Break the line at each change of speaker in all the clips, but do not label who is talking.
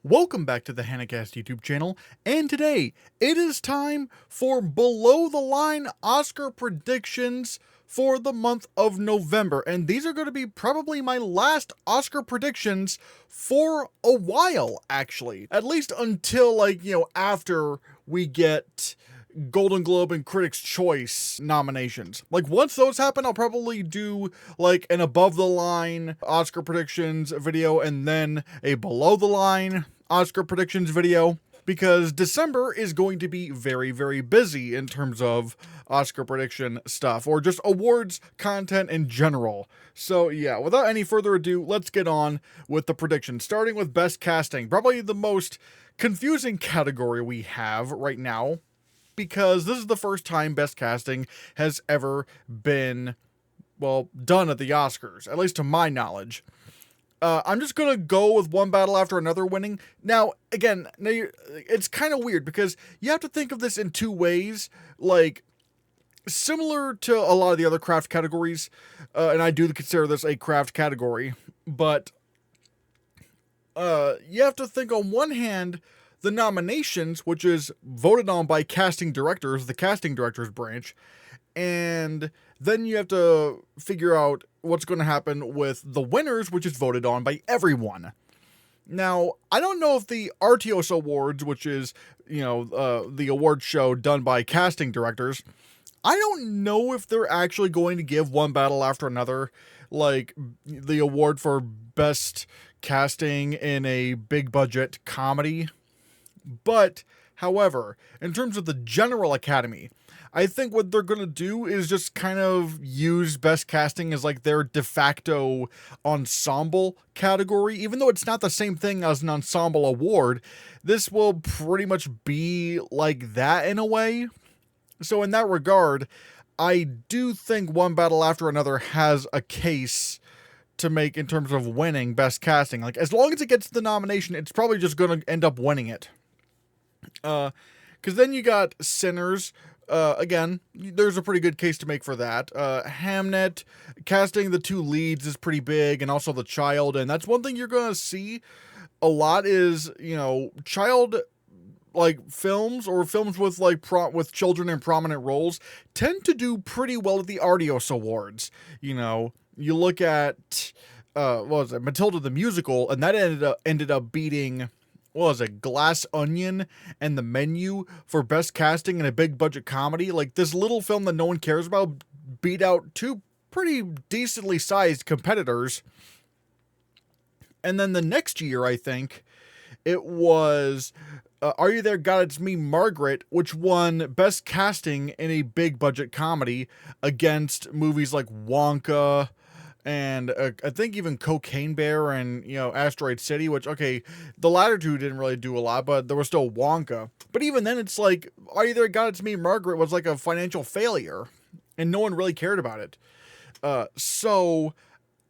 Welcome back to the Hannahcast YouTube channel, and today it is time for below the line Oscar predictions for the month of November. And these are going to be probably my last Oscar predictions for a while, actually. At least until, after we get Golden Globe and Critics' Choice nominations. Once those happen, I'll probably do an above the line Oscar predictions video and then a below the line Oscar predictions video, because December is going to be very, very busy in terms of Oscar prediction stuff, or just awards content in general. So yeah, without any further ado, let's get on with the predictions, starting with Best Casting, probably the most confusing category we have right now, because this is the first time Best Casting has ever been, done at the Oscars, at least to my knowledge. I'm just going to go with one battle after another winning. Now, again, it's kind of weird because you have to think of this in two ways, similar to a lot of the other craft categories, and I do consider this a craft category, but you have to think on one hand, the nominations, which is voted on by casting directors, the casting directors branch, and then you have to figure out what's going to happen with the winners, which is voted on by everyone. Now, I don't know if the Artios Awards, which is, the award show done by casting directors, I don't know if they're actually going to give one battle after another, the award for best casting in a big budget comedy. But, however, in terms of the general Academy, I think what they're going to do is just kind of use Best Casting as their de facto ensemble category. Even though it's not the same thing as an ensemble award, this will pretty much be like that in a way. So in that regard, I do think one battle after another has a case to make in terms of winning Best Casting. As long as it gets the nomination, it's probably just going to end up winning it. Because then you got Sinners. Again, there's a pretty good case to make for that. Hamnet, casting the two leads is pretty big, and also the child, and that's one thing you're going to see a lot is, child films or films with with children in prominent roles tend to do pretty well at the Artios Awards. You look at what was it, Matilda the Musical, and that ended up beating, what was it, Glass Onion and The Menu for best casting in a big budget comedy. This little film that no one cares about beat out two pretty decently sized competitors. And then the next year, I think it was Are You There, God, It's Me, Margaret, which won best casting in a big budget comedy against movies like Wonka, and I think even Cocaine Bear and, Asteroid City, which, okay, the latter two didn't really do a lot, but there was still Wonka. But even then, it's Are You There, God, It's Me, Margaret was a financial failure, and no one really cared about it. So,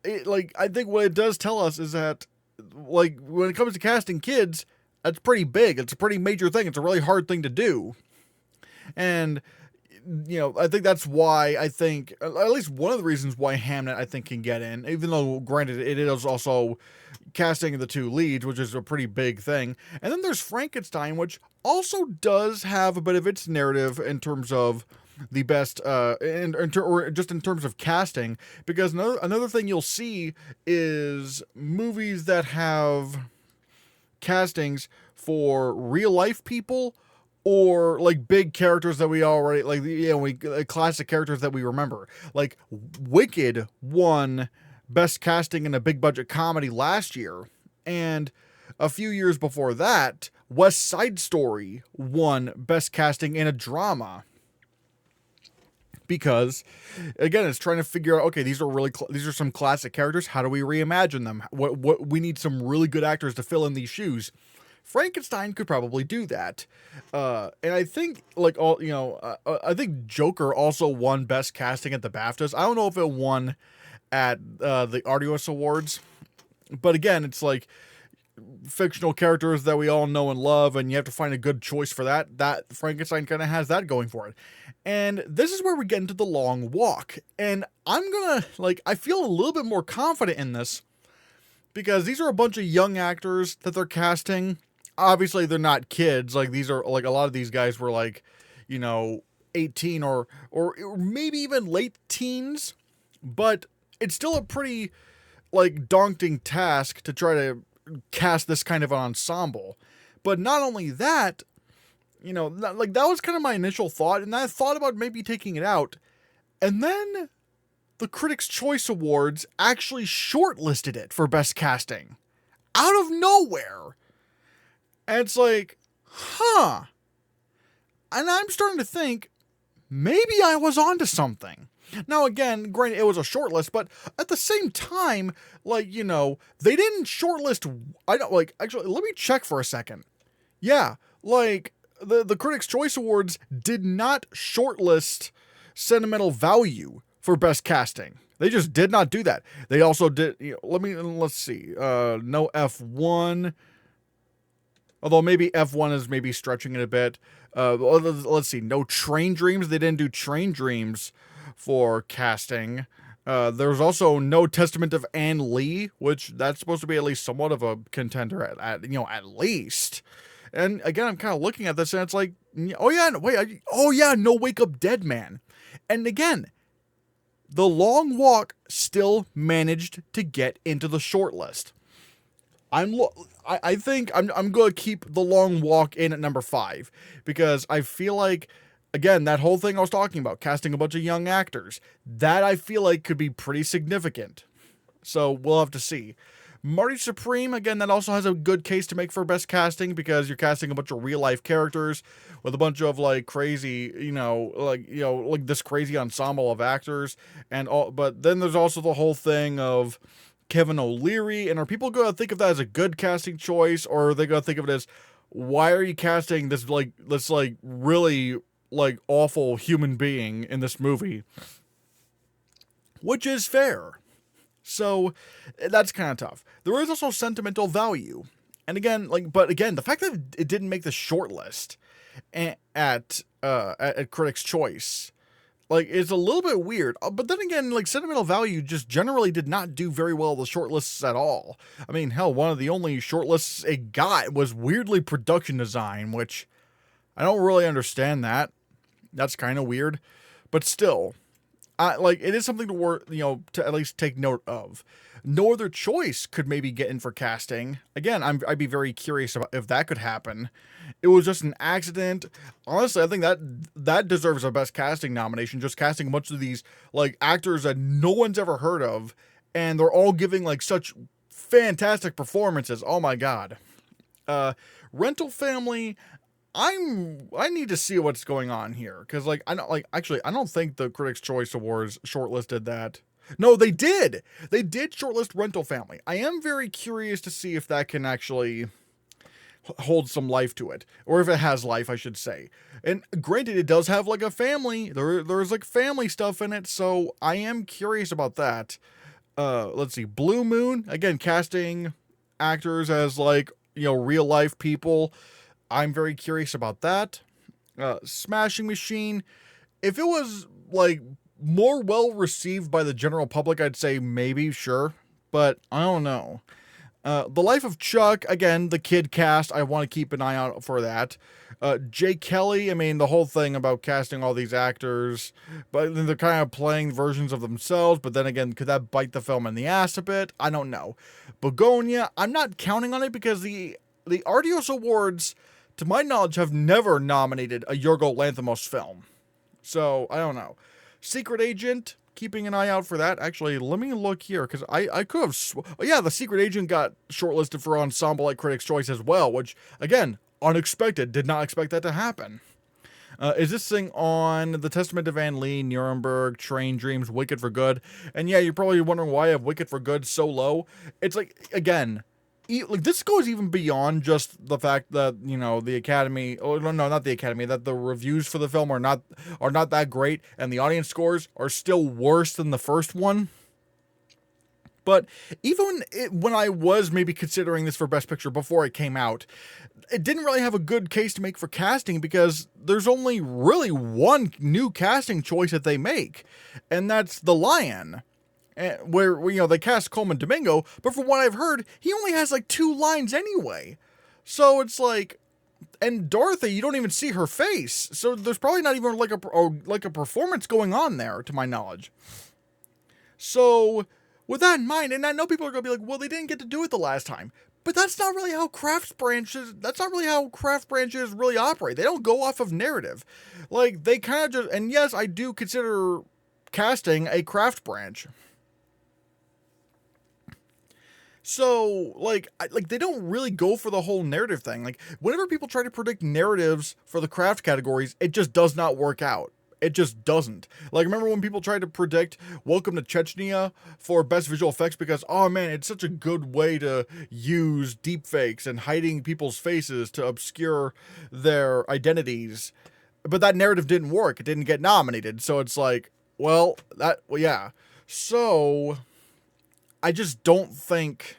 I think what it does tell us is that, when it comes to casting kids, that's pretty big. It's a pretty major thing. It's a really hard thing to do. And I think that's why I think, at least one of the reasons why Hamnet, I think, can get in, even though, granted, it is also casting the two leads, which is a pretty big thing. And then there's Frankenstein, which also does have a bit of its narrative in terms of the best, or just in terms of casting, because another thing you'll see is movies that have castings for real life people, or big characters that we already classic characters that we remember. Wicked won best casting in a big budget comedy last year, and a few years before that, West Side Story won best casting in a drama. Because, again, it's trying to figure out, okay, these are some classic characters. How do we reimagine them? What we need some really good actors to fill in these shoes. Frankenstein could probably do that. And I think, I think Joker also won best casting at the BAFTAs. I don't know if it won at the Artios Awards, but again, it's fictional characters that we all know and love, and you have to find a good choice for that. That Frankenstein kind of has that going for it. And this is where we get into the long walk. And I'm gonna, I feel a little bit more confident in this because these are a bunch of young actors that they're casting. Obviously, they're not kids. Like, these are, like, a lot of these guys were, like, 18 or maybe even late teens. But it's still a pretty, like, daunting task to try to cast this kind of an ensemble. But not only that, like, that was kind of my initial thought, and I thought about maybe taking it out. And then the Critics' Choice Awards actually shortlisted it for Best Casting. Out of nowhere. And it's like, huh. And I'm starting to think, maybe I was onto something. Now, again, granted, it was a shortlist, but at the same time, like, they didn't shortlist. Actually, let me check for a second. Yeah, like, the Critics' Choice Awards did not shortlist Sentimental Value for Best Casting. They just did not do that. They also did, let's see, no F1. Although maybe F1 is maybe stretching it a bit. Let's see, no Train Dreams. They didn't do Train Dreams for casting. There's also no Testament of Ann Lee, which that's supposed to be at least somewhat of a contender at least. And again, I'm kind of looking at this and it's like, no Wake Up Dead Man. And again, The Long Walk still managed to get into the shortlist. I think I'm going to keep The Long Walk in at number 5 because I feel like, again, that whole thing I was talking about, casting a bunch of young actors, that I feel like could be pretty significant. So we'll have to see. Marty Supreme, again, that also has a good case to make for best casting because you're casting a bunch of real life characters with a bunch of like crazy, like this crazy ensemble of actors and all. But then there's also the whole thing of Kevin O'Leary, and are people going to think of that as a good casting choice, or are they going to think of it as, why are you casting this really like awful human being in this movie? Which is fair. So that's kind of tough. There is also Sentimental Value. And again, the fact that it didn't make the short list at Critics' Choice, like, it's a little bit weird. But then again, like, Sentimental Value just generally did not do very well the short lists at all. I mean, hell, one of the only short lists it got was weirdly production design, which I don't really understand that. That's kind of weird. But still, it is something to to at least take note of. No Other Choice could maybe get in for casting. Again, I'd be very curious about if that could happen. It was just an accident. Honestly, I think that deserves a best casting nomination. Just casting a bunch of these like actors that no one's ever heard of, and they're all giving like such fantastic performances. Oh my god. Rental Family. I need to see what's going on here because I don't think the Critics' Choice Awards shortlisted that. No, they did. They did shortlist Rental Family. I am very curious to see if that can actually hold some life to it, or if it has life, I should say. And granted, it does have like a family. There's like family stuff in it, so I am curious about that. Let's see, Blue Moon, again, casting actors as like real life people. I'm very curious about that. Smashing Machine, if it was like more well received by the general public, I'd say maybe, sure, but I don't know. The Life of Chuck, again, the kid cast, I want to keep an eye out for that. Jay Kelly, I mean, the whole thing about casting all these actors, but then they're kind of playing versions of themselves, but then again, could that bite the film in the ass a bit? I don't know. Begonia, I'm not counting on it because the Artios Awards, to my knowledge, have never nominated a Yorgo Lanthimos film. So, I don't know. Secret Agent, keeping an eye out for that. Actually, let me look here, because I could have... the Secret Agent got shortlisted for Ensemble at Critics' Choice as well, which, again, unexpected. Did not expect that to happen. Is this thing on The Testament of Ann Lee, Nuremberg, Train Dreams, Wicked for Good? And yeah, you're probably wondering why I have Wicked for Good so low. It's like, again... Like, this goes even beyond just the fact that the Academy, not the Academy, that the reviews for the film are not that great, and the audience scores are still worse than the first one. But even when I was maybe considering this for Best Picture before it came out, it didn't really have a good case to make for casting because there's only really one new casting choice that they make, and that's The Lion. and where you know they cast Coleman Domingo, but from what I've heard, he only has like 2 lines anyway. So it's like, and Dorothy, you don't even see her face, so there's probably not even like a performance going on there, to my knowledge. So with that in mind, and I know people are gonna be like, well, they didn't get to do it the last time. But that's not really how craft branches really operate. They don't go off of narrative. Like, they kind of just, and yes, I do consider casting a craft branch. So, like they don't really go for the whole narrative thing. Like, whenever people try to predict narratives for the craft categories, it just does not work out. It just doesn't. Like, remember when people tried to predict Welcome to Chechnya for best visual effects because, oh man, it's such a good way to use deepfakes and hiding people's faces to obscure their identities. But that narrative didn't work. It didn't get nominated. So it's like, well, yeah. So I just don't think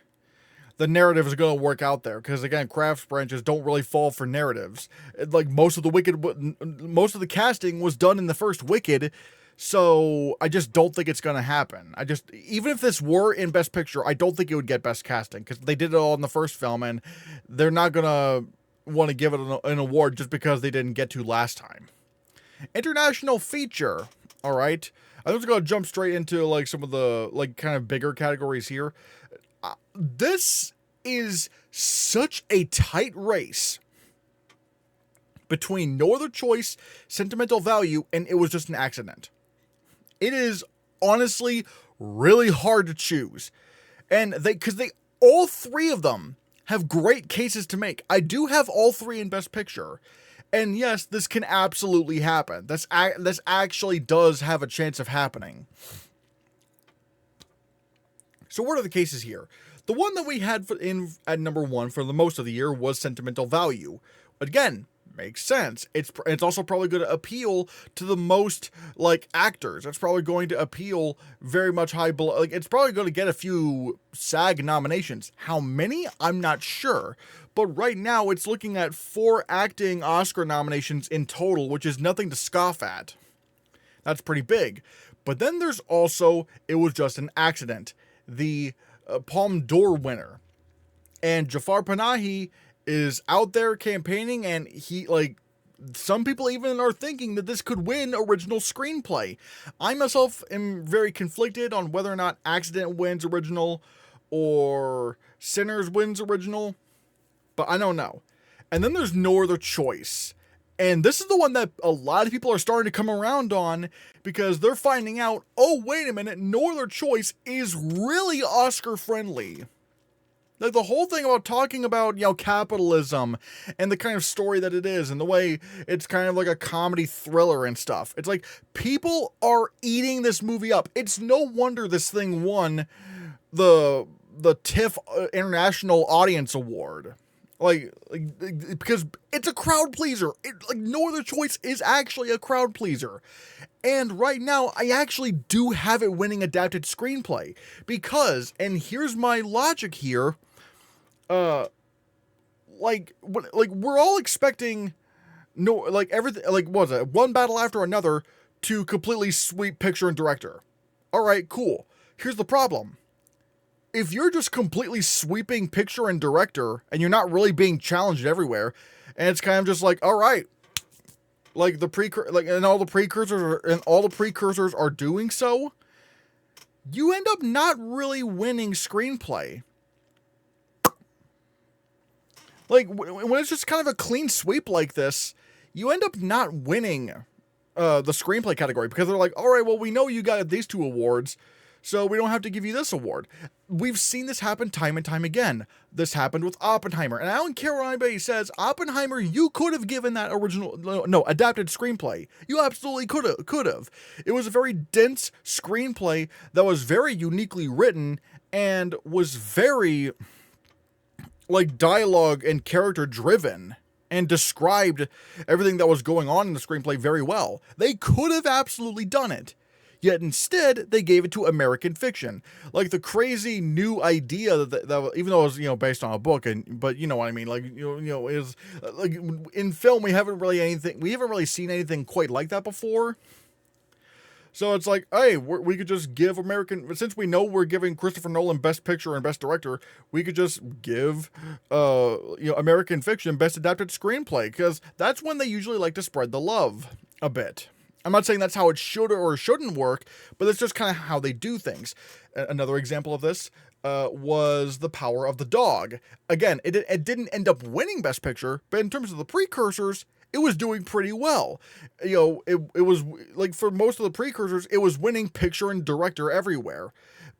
the narrative is going to work out there because, again, craft branches don't really fall for narratives. Like, most of the casting was done in the first Wicked, so I just don't think it's going to happen. Even if this were in Best Picture, I don't think it would get Best Casting because they did it all in the first film, and they're not going to want to give it an award just because they didn't get to last time. International Feature, all right. I'm just going to jump straight into like some of the like kind of bigger categories here. This is such a tight race between No Other Choice, Sentimental Value, and It Was Just an Accident. It is honestly really hard to choose. And all 3 of them have great cases to make. I do have all 3 in Best Picture. And yes, this can absolutely happen. This actually does have a chance of happening. So what are the cases here? The one that we had at number 1 for the most of the year was Sentimental Value. Again, makes sense. It's also probably going to appeal to the most like actors. It's probably going to appeal very much high below. Like, it's probably going to get a few SAG nominations. How many? I'm not sure. But right now it's looking at 4 acting Oscar nominations in total, which is nothing to scoff at. That's pretty big. But then there's also It Was Just an Accident, the Palme d'Or winner. And Jafar Panahi is out there campaigning, and he, like, some people even are thinking that this could win original screenplay. I myself am very conflicted on whether or not Accident wins original or Sinners wins original, but I don't know. And then there's No Other Choice. And this is the one that a lot of people are starting to come around on because they're finding out, oh, wait a minute, No Other Choice is really Oscar friendly. Like, the whole thing about talking about, you know, capitalism and the kind of story that it is and the way it's kind of like a comedy thriller and stuff. It's like, people are eating this movie up. It's no wonder this thing won the TIFF International Audience Award. Like, because it's a crowd pleaser. No Other Choice is actually a crowd pleaser. And right now, I actually do have it winning adapted screenplay. Because, and here's my logic here, we're all expecting everything, what was it, One Battle After Another to completely sweep picture and director. Alright, cool. Here's the problem. If you're just completely sweeping picture and director, and you're not really being challenged everywhere, and it's kind of just like, all right, like all the precursors are doing so, you end up not really winning screenplay. Like, when it's just kind of a clean sweep like this, you end up not winning the screenplay category because they're like, all right, well, we know you got these 2 awards, so we don't have to give you this award. We've seen this happen time and time again. This happened with Oppenheimer. And I don't care what anybody says. Oppenheimer, you could have given that adapted screenplay. You absolutely could have. It was a very dense screenplay that was very uniquely written and was very, like, dialogue and character driven and described everything that was going on in the screenplay very well. They could have absolutely done it. Yet instead, they gave it to American Fiction. Like, the crazy new idea that even though it was, based on a book, but you know what I mean. Like, is like in film we haven't really seen anything quite like that before. So it's like, hey, we could just give since we know we're giving Christopher Nolan Best Picture and Best Director, we could just give, American Fiction Best Adapted Screenplay, because that's when they usually like to spread the love a bit. I'm not saying that's how it should or shouldn't work, but that's just kind of how they do things. Another example of this was The Power of the Dog. Again, it didn't end up winning Best Picture, but in terms of the precursors, it was doing pretty well. It was like, for most of the precursors, it was winning picture and director everywhere.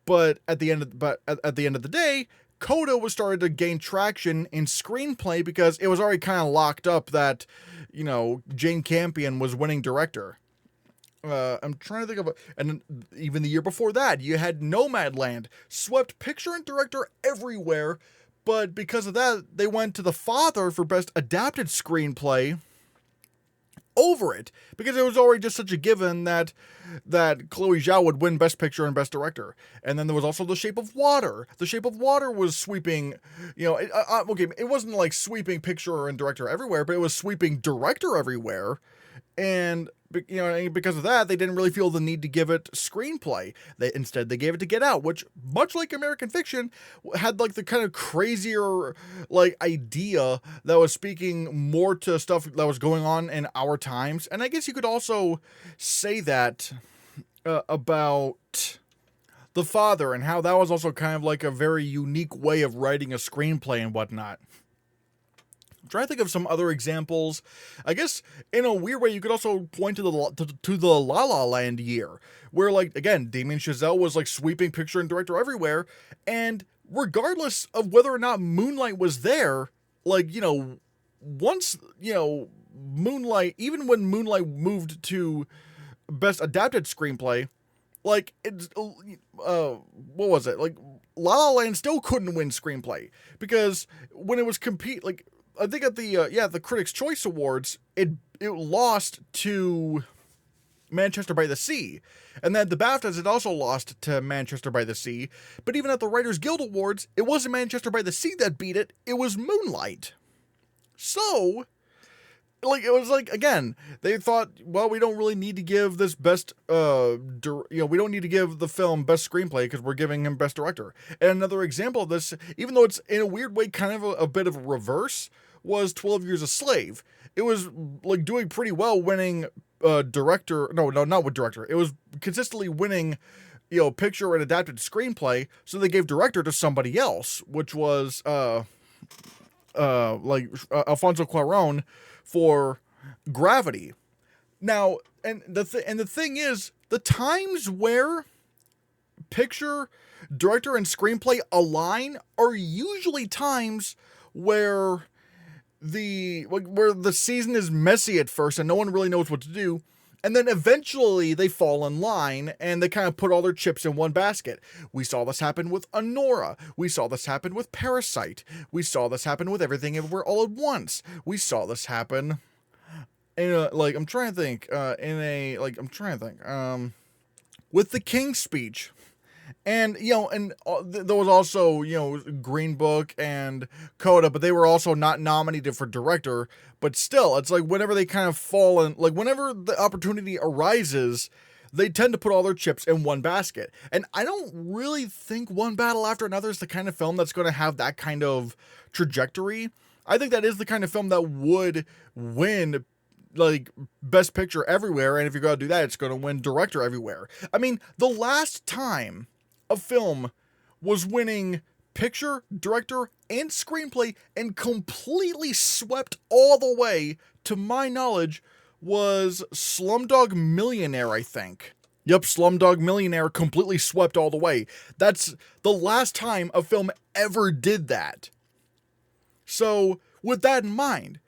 But at the end of the day, Coda was starting to gain traction in screenplay because it was already kind of locked up that, Jane Campion was winning director. I'm trying to think of and even the year before that, you had Nomadland, swept picture and director everywhere, but because of that, they went to The Father for Best Adapted Screenplay over it, because it was already just such a given that Chloe Zhao would win Best Picture and Best Director. And then there was also The Shape of Water. The Shape of Water was sweeping, it wasn't like sweeping picture and director everywhere, but it was sweeping director everywhere. And because of that, they didn't really feel the need to give it screenplay. Instead they gave it to Get Out, which, much like American Fiction, had like the kind of crazier like idea that was speaking more to stuff that was going on in our times. And I guess you could also say that about The Father, and how that was also kind of like a very unique way of writing a screenplay and whatnot. Try to think of some other examples. I guess in a weird way, you could also point to the La La Land year, where, like, again, Damien Chazelle was like sweeping picture and director everywhere, and regardless of whether or not Moonlight was there, like, once Moonlight, even when Moonlight moved to Best Adapted Screenplay, like, it's what was it, like, La La Land still couldn't win screenplay, because when it was I think at the Critics' Choice Awards, it lost to Manchester by the Sea. And then at the BAFTAs, it also lost to Manchester by the Sea. But even at the Writers Guild Awards, it wasn't Manchester by the Sea that beat it, it was Moonlight. So, like, it was like, again, they thought, well, we don't really need to give this best, we don't need to give the film best screenplay because we're giving him best director. And another example of this, even though it's in a weird way kind of a bit of a reverse, was 12 Years a Slave. It was like doing pretty well, winning director. No, not with director. It was consistently winning, picture and adapted screenplay. So they gave director to somebody else, which was Alfonso Cuarón for Gravity. Now, and the thing is, the times where picture, director, and screenplay align are usually times where the season is messy at first and no one really knows what to do, and then eventually they fall in line and they kind of put all their chips in one basket. We saw this happen with Anora. We saw this happen with Parasite. We saw this happen with Everything Everywhere All at Once. We saw this happen in with The King's Speech. And, there was also, Green Book and Coda, but they were also not nominated for director. But still, it's like whenever they kind of fall in, like whenever the opportunity arises, they tend to put all their chips in one basket. And I don't really think One Battle After Another is the kind of film that's going to have that kind of trajectory. I think that is the kind of film that would win, like, Best Picture everywhere. And if you're going to do that, it's going to win director everywhere. I mean, the last time a film was winning picture, director, and screenplay and completely swept all the way, to my knowledge, was Slumdog Millionaire, I think. Yep, Slumdog Millionaire completely swept all the way. That's the last time a film ever did that. So, with that in mind,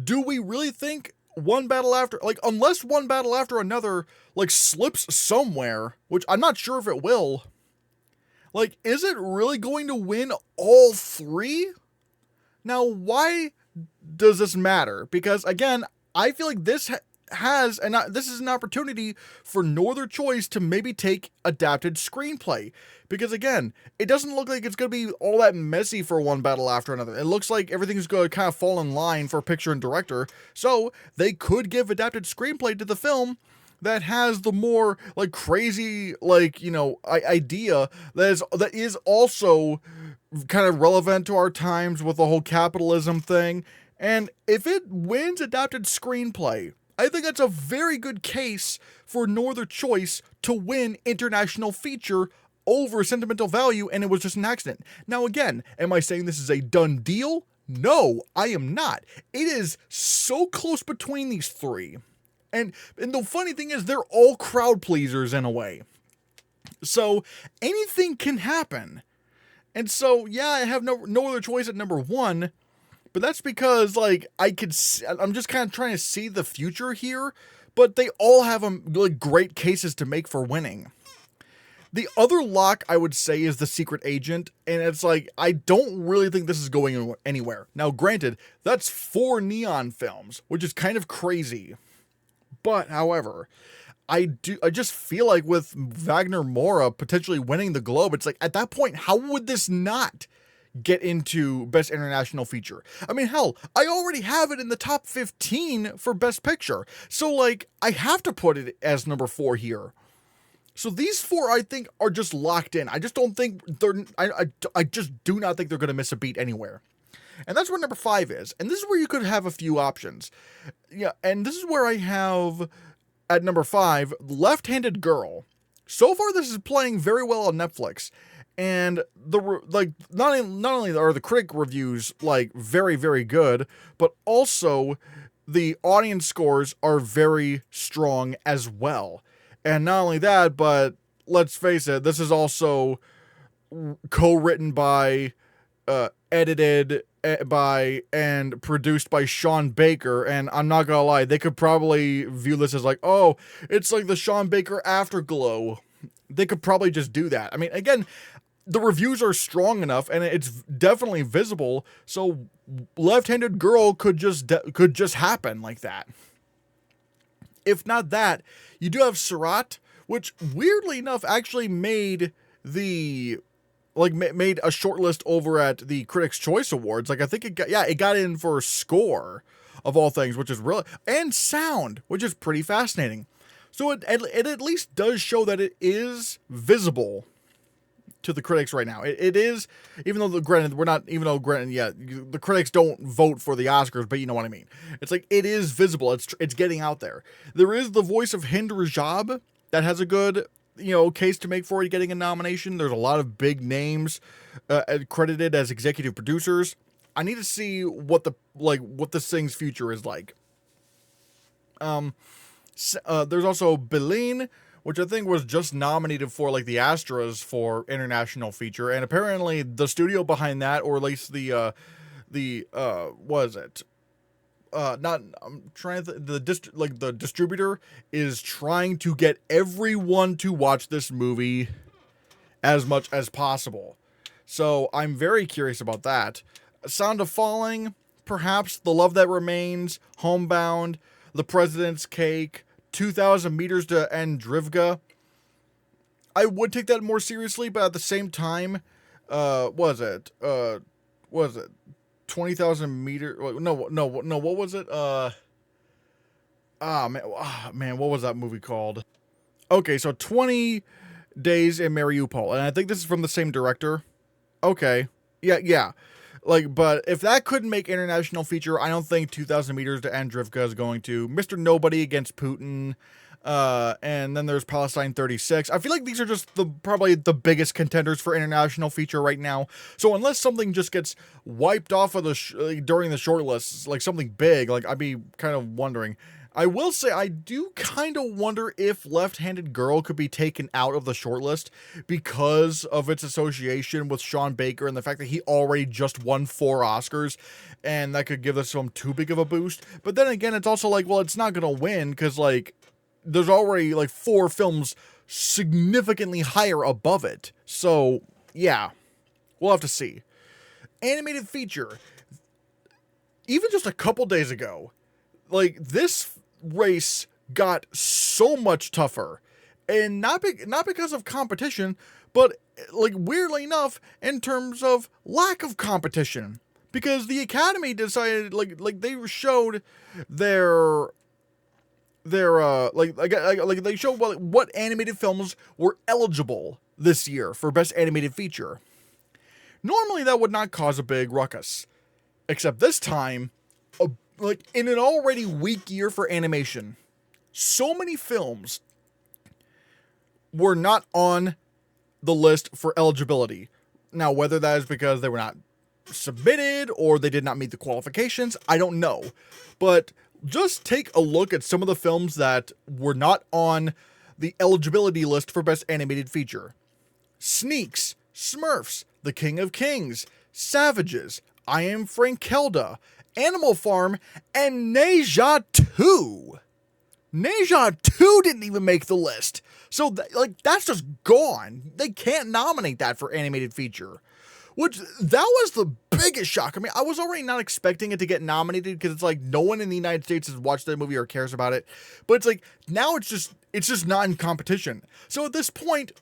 do we really think One Battle After, like, unless One Battle After Another, like, slips somewhere, which I'm not sure if it will, like, is it really going to win all three? Now, why does this matter? Because, again, I feel like this this is an opportunity for no other choice to maybe take adapted screenplay. Because, again, it doesn't look like it's going to be all that messy for One Battle After Another. It looks like everything's going to kind of fall in line for picture and director. So, they could give adapted screenplay to the film that has the more like crazy idea that is also kind of relevant to our times with the whole capitalism thing. And if it wins adapted screenplay, I think that's a very good case for No Other Choice to win international feature over sentimental value, and it was just an accident. Now again, am I saying this is a done deal? No, I am not. It is so close between these three. And the funny thing is, they're all crowd pleasers in a way. So anything can happen. And so, yeah, I have no other choice at number one. But that's because, like, I'm just kind of trying to see the future here. But they all have great cases to make for winning. The other lock, I would say, is The Secret Agent, and it's like, I don't really think this is going anywhere. Now, granted, that's 4 Neon films, which is kind of crazy. But, however, I just feel like with Wagner Moura potentially winning the Globe, it's like, at that point, how would this not get into Best International Feature? I mean, hell, I already have it in the top 15 for Best Picture. So, like, I have to put it as number 4 here. So these 4, I think, are just locked in. I just don't think I just do not think they're going to miss a beat anywhere. And that's where number 5 is. And this is where you could have a few options. Yeah, and this is where I have, at number 5, Left-Handed Girl. So far, this is playing very well on Netflix. And not only are the critic reviews like very, very good, but also the audience scores are very strong as well. And not only that, but let's face it, this is also co-written by, edited by, and produced by Sean Baker. And I'm not gonna lie, they could probably view this as like, oh, it's like the Sean Baker Afterglow. They could probably just do that. I mean, again, the reviews are strong enough, and it's definitely visible. So, Left-Handed Girl could just happen like that. If not that, you do have Surat, which weirdly enough actually made made a shortlist over at the Critics' Choice Awards. Like, I think it got in for score of all things, which is really, and sound, which is pretty fascinating. So it at least does show that it is visible to the critics right now. It is, even though the critics don't vote for the Oscars, but you know what I mean. It's like, it is visible. It's getting out there. There is the voice of Hind Rajab that has a good, case to make for it getting a nomination. There's a lot of big names credited as executive producers. I need to see what this thing's future is like. There's also Belin, which I think was just nominated for like the Astras for international feature, and apparently the studio behind that, or at least the distributor is trying to get everyone to watch this movie as much as possible. So I'm very curious about that. Sound of Falling, perhaps The Love That Remains, Homebound, The President's Cake, 2,000 Meters to Andrivka. I would take that more seriously, but at the same time, was it 20,000 meters? No, what was it? Man, what was that movie called? Okay, so 20 Days in Mariupol, and I think this is from the same director. Okay, yeah. But if that couldn't make international feature, I don't think 2,000 Meters to Andrivka is going to. Mr. Nobody Against Putin, and then there's Palestine 36. I feel like these are just probably the biggest contenders for international feature right now. So unless something just gets wiped off of during the shortlists, like something big, like I'd be kind of wondering. I will say I do kind of wonder if Left-Handed Girl could be taken out of the shortlist because of its association with Sean Baker and the fact that he already just won 4 Oscars, and that could give this film too big of a boost. But then again, it's also like, well, it's not going to win because like there's already like 4 films significantly higher above it. So yeah, we'll have to see. Animated feature. Even just a couple days ago, like this race got so much tougher, and not because of competition, but like weirdly enough in terms of lack of competition, because the Academy decided like they showed their like they show what animated films were eligible this year for Best Animated Feature. Normally that would not cause a big ruckus, except this time, like in an already weak year for animation, so many films were not on the list for eligibility. Now, whether that is because they were not submitted or they did not meet the qualifications, I don't know. But just take a look at some of the films that were not on the eligibility list for Best Animated Feature. Sneaks, Smurfs, The King of Kings, Savages, I Am Frankelda, Animal Farm, and Neja 2. Neja 2 didn't even make the list. So, that's just gone. They can't nominate that for animated feature. Which, that was the biggest shock. I mean, I was already not expecting it to get nominated because it's like no one in the United States has watched that movie or cares about it. But it's like, now it's just not in competition. So at this point,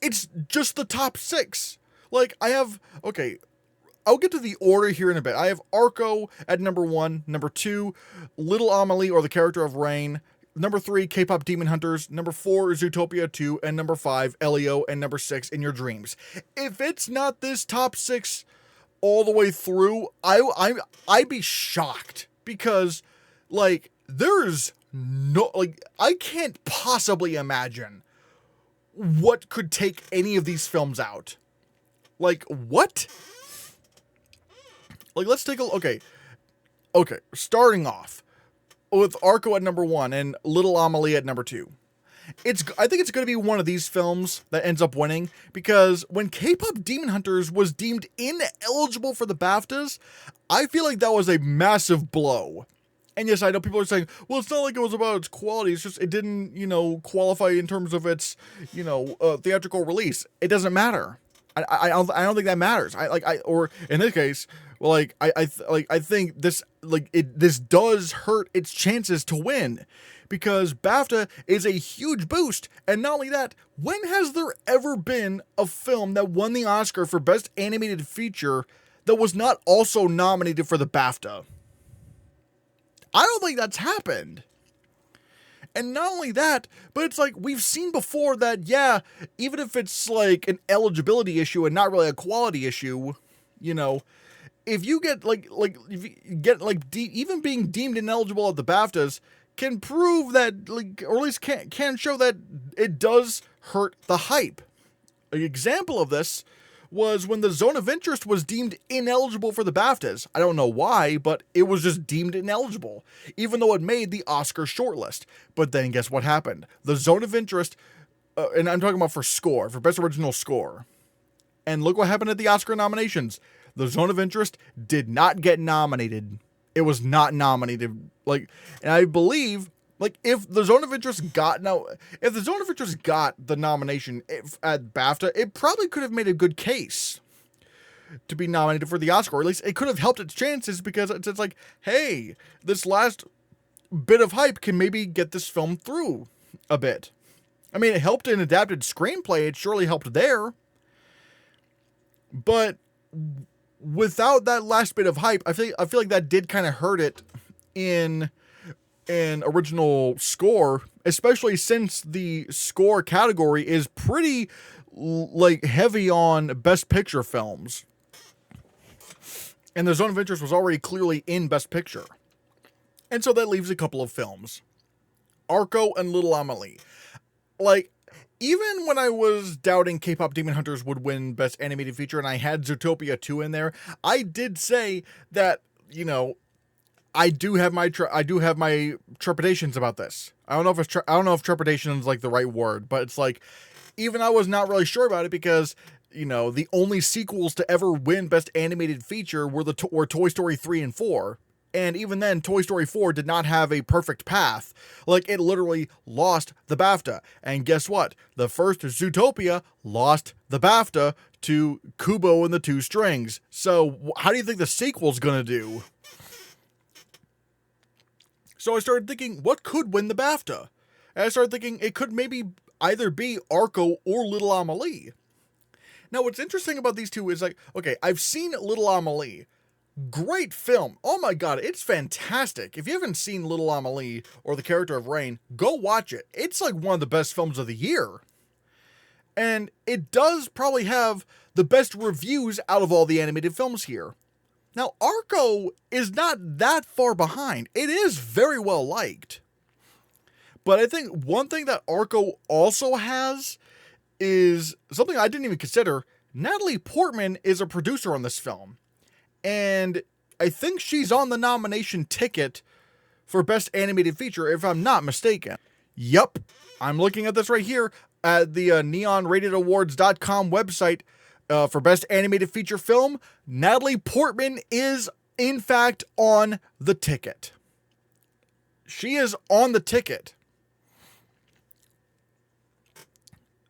it's just the top 6. Like, I'll get to the order here in a bit. I have Arco at number 1, number 2, Little Amelie or the Character of Rain, number 3, K-Pop Demon Hunters, number 4, Zootopia 2, and number 5, Elio, and number 6, In Your Dreams. If it's not this top 6 all the way through, I'd be shocked because, like, there's no, like, I can't possibly imagine what could take any of these films out. Like, what? Like, let's take a, okay, starting off with Arco at number 1 and Little Amelie at number 2. I think it's going to be one of these films that ends up winning, because when K-Pop Demon Hunters was deemed ineligible for the BAFTAs, I feel like that was a massive blow. And yes, I know people are saying, well, it's not like it was about its quality, it's just it didn't, qualify in terms of its, theatrical release. It doesn't matter. I don't think that matters. Or in this case, I think this, this does hurt its chances to win, because BAFTA is a huge boost. And not only that, when has there ever been a film that won the Oscar for Best Animated Feature that was not also nominated for the BAFTA? I don't think that's happened. And not only that, but it's like, we've seen before that, yeah, even if it's like an eligibility issue and not really a quality issue, if you get even being deemed ineligible at the BAFTAs can prove that, or at least can show that it does hurt the hype. An example of this was when the Zone of Interest was deemed ineligible for the BAFTAs. I don't know why, but it was just deemed ineligible, even though it made the Oscar shortlist. But then guess what happened? The Zone of Interest, and I'm talking about for Best Original Score. And look what happened at the Oscar nominations. The Zone of Interest did not get nominated. It was not nominated. And I believe, if the Zone of Interest got the nomination at BAFTA, it probably could have made a good case to be nominated for the Oscar. Or at least it could have helped its chances, because it's like, hey, this last bit of hype can maybe get this film through a bit. I mean, it helped in adapted screenplay. It surely helped there. But without that last bit of hype, I feel like that did kind of hurt it in original score, especially since the score category is pretty heavy on Best Picture films. And the Zone of Interest was already clearly in Best Picture. And so that leaves a couple of films. Arco and Little Amelie. Even when I was doubting K-Pop Demon Hunters would win Best Animated Feature and I had Zootopia 2 in there, I did say that, I do have my trepidations about this. I don't know if trepidation is the right word, but it's even I was not really sure about it, because the only sequels to ever win Best Animated Feature were Toy Story 3 and 4. And even then, Toy Story 4 did not have a perfect path. It literally lost the BAFTA. And guess what? The first Zootopia lost the BAFTA to Kubo and the Two Strings. So how do you think the sequel's gonna do? So I started thinking, what could win the BAFTA? And I started thinking it could maybe either be Arco or Little Amelie. Now, what's interesting about these two is I've seen Little Amelie. Great film. Oh my god, it's fantastic. If you haven't seen Little Amelie or The Character of Rain, go watch it. It's like one of the best films of the year. And it does probably have the best reviews out of all the animated films here. Now, Arco is not that far behind. It is very well liked. But I think one thing that Arco also has is something I didn't even consider. Natalie Portman is a producer on this film. And I think she's on the nomination ticket for Best Animated Feature, if I'm not mistaken. Yup, I'm looking at this right here at the neonratedawards.com website for Best Animated Feature Film. Natalie Portman is, in fact, on the ticket. She is on the ticket.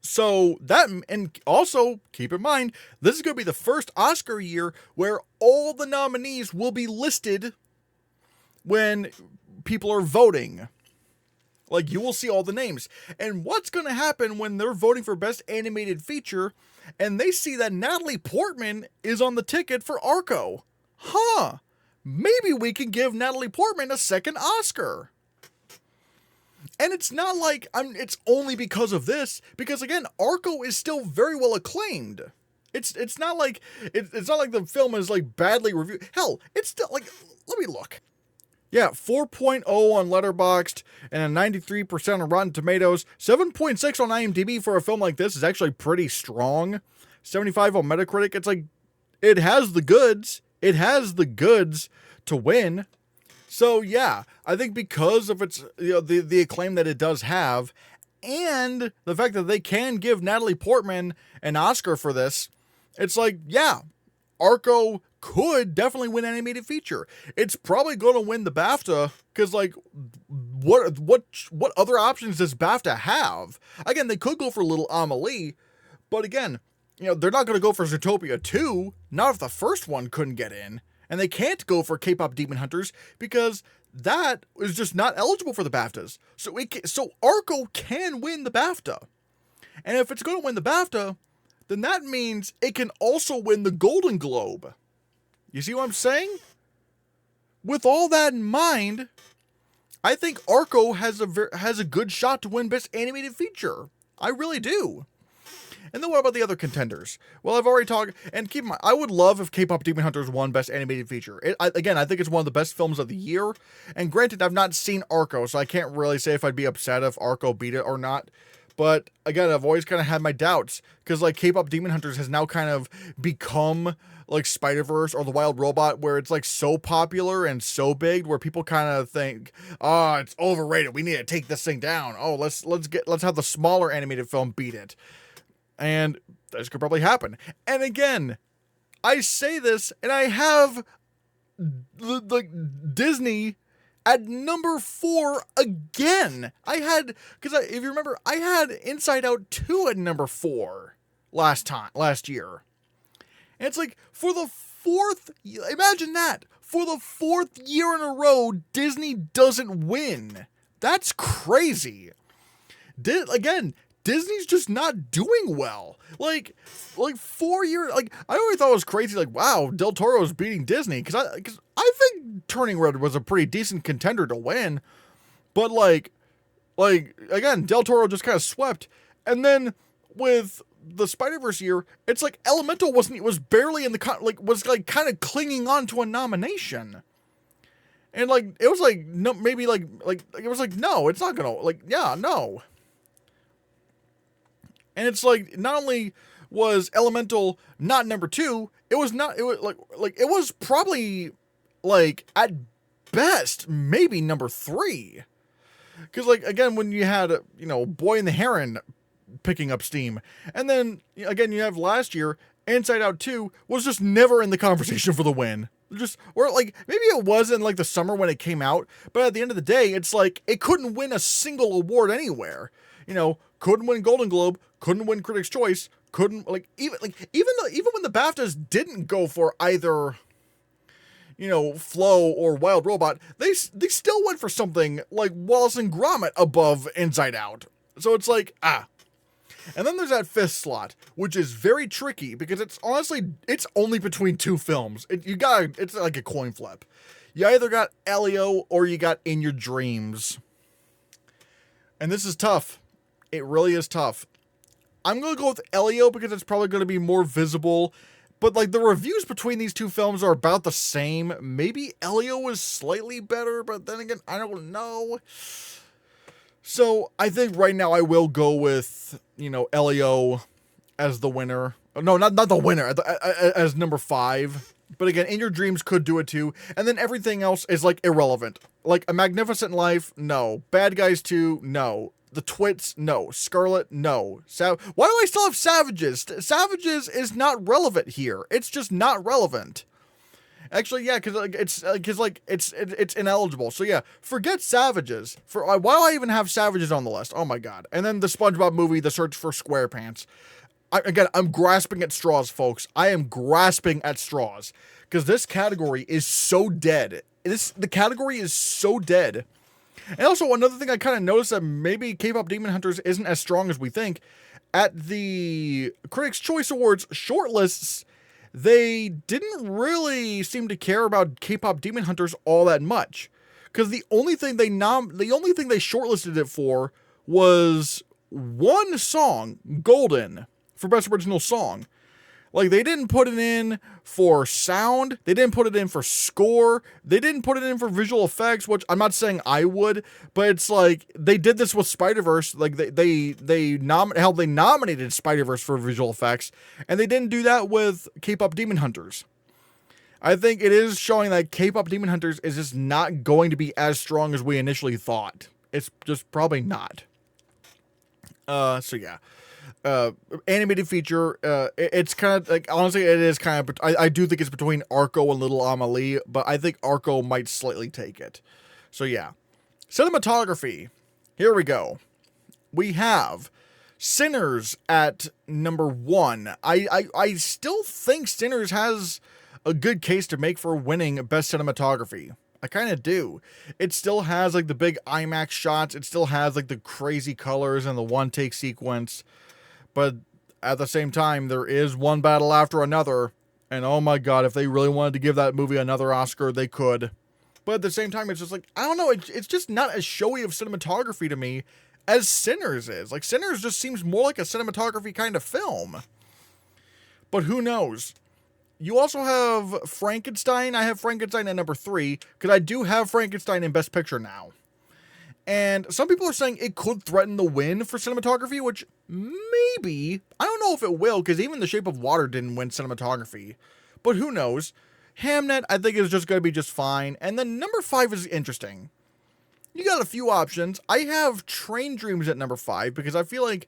So that, and also keep in mind, this is going to be the first Oscar year where all the nominees will be listed when people are voting. Like, you will see all the names. And what's going to happen when they're voting for Best Animated Feature and they see that Natalie Portman is on the ticket for Arco? Huh. Maybe we can give Natalie Portman a second Oscar. And it's not like it's only because of this, because again, Arco is still very well acclaimed. It's not like it's not like the film is like badly reviewed. Hell, it's still like, let me look. Yeah, 4.0 on Letterboxd and a 93% on Rotten Tomatoes. 7.6 on IMDb for a film like this is actually pretty strong. 75 on Metacritic. It's like, it has the goods. It has the goods to win. So yeah, I think because of its, the acclaim that it does have, and the fact that they can give Natalie Portman an Oscar for this, it's like, yeah, Arco could definitely win animated feature. It's probably going to win the BAFTA because, like, what other options does BAFTA have? Again, they could go for Little Amelie, but again, they're not going to go for Zootopia 2. Not if the first one couldn't get in. And they can't go for K-pop Demon Hunters because that is just not eligible for the BAFTAs. So Arco can win the BAFTA. And if it's going to win the BAFTA, then that means it can also win the Golden Globe. You see what I'm saying? With all that in mind, I think Arco has a good shot to win Best Animated Feature. I really do. And then what about the other contenders? Well, I've already talked, and keep in mind, I would love if K-pop Demon Hunters won Best Animated Feature. I think it's one of the best films of the year. And granted, I've not seen Arco, so I can't really say if I'd be upset if Arco beat it or not. But again, I've always kind of had my doubts because like K-pop Demon Hunters has now kind of become like Spider-Verse or The Wild Robot, where it's like so popular and so big where people kind of think, oh, it's overrated. We need to take this thing down. Oh, let's have the smaller animated film beat it. And this could probably happen. And again, I say this, and I have Disney at number 4 again. If you remember, I had Inside Out 2 at number 4 last year. And it's like, for the 4th, imagine that, for the 4th year in a row, Disney doesn't win. That's crazy. Disney's just not doing well. Like 4 years, like, I always thought it was crazy, like, wow, Del Toro's beating Disney, because I think Turning Red was a pretty decent contender to win, but like, again, Del Toro just kind of swept, and then with the Spider-Verse year, it's like Elemental was barely in the, was kind of clinging on to a nomination. And like, it was like, no, maybe like, it was like, no, it's not gonna, like, yeah, no. And it's like, not only was Elemental not number 2, it was probably like at best maybe number 3. Because like, again, when you had Boy and the Heron picking up steam, and then again you have last year Inside Out 2 was just never in the conversation for the win. Or like, maybe it was in like the summer when it came out, but at the end of the day, it's like it couldn't win a single award anywhere. Couldn't win Golden Globe, couldn't win Critics' Choice, couldn't even when the BAFTAs didn't go for either Flow or Wild Robot, they still went for something like Wallace and Gromit above Inside Out. So it's like, And then there's that fifth slot, which is very tricky because it's only between two films. It's like a coin flip. You either got Elio or you got In Your Dreams. And this is tough. It really is tough. I'm going to go with Elio because it's probably going to be more visible. But like the reviews between these two films are about the same. Maybe Elio is slightly better, but then again, I don't know. So I think right now I will go with, Elio as the winner. No, not the winner, as number 5. But again, In Your Dreams could do it too. And then everything else is like irrelevant. Like A Magnificent Life, no. Bad Guys 2, no. The Twits, no. Scarlet, no. Why do I still have Savages? Savages is not relevant here. It's just not relevant. Actually, yeah, because it's ineligible. So yeah, forget Savages. Why do I even have Savages on the list? Oh my god. And then the SpongeBob movie, The Search for SquarePants. I'm grasping at straws, folks. I am grasping at straws because this category is so dead. The category is so dead. And also another thing I kind of noticed that maybe K-pop Demon Hunters isn't as strong as we think. At the Critics' Choice Awards shortlists, they didn't really seem to care about K-pop Demon Hunters all that much, because the only thing they shortlisted it for was one song, Golden, for Best Original Song. Like, they didn't put it in for sound, they didn't put it in for score, they didn't put it in for visual effects, which I'm not saying I would, but it's like, they did this with Spider-Verse, like, they nominated Spider-Verse for visual effects, and they didn't do that with K-pop Demon Hunters. I think it is showing that K-pop Demon Hunters is just not going to be as strong as we initially thought. It's just probably not. So yeah. Animated feature, it's kind of like, honestly, it is kind of, I do think it's between Arco and Little Amelie, but I think Arco might slightly take it. So yeah. Cinematography. Here we go. We have Sinners at number 1. I still think Sinners has a good case to make for winning Best Cinematography. I kind of do. It still has like the big IMAX shots. It still has like the crazy colors and the one-take sequence. But at the same time, there is one battle after another. And oh my god, if they really wanted to give that movie another Oscar, they could. But at the same time, it's just like, I don't know, it's just not as showy of cinematography to me as Sinners is. Like, Sinners just seems more like a cinematography kind of film. But who knows? You also have Frankenstein. I have Frankenstein at number 3, because I do have Frankenstein in Best Picture now. And some people are saying it could threaten the win for cinematography, which maybe, I don't know if it will, because even The Shape of Water didn't win cinematography. But who knows? Hamnet, I think, is just going to be just fine. And then number 5 is interesting. You got a few options. I have Train Dreams at number 5, because I'm feeling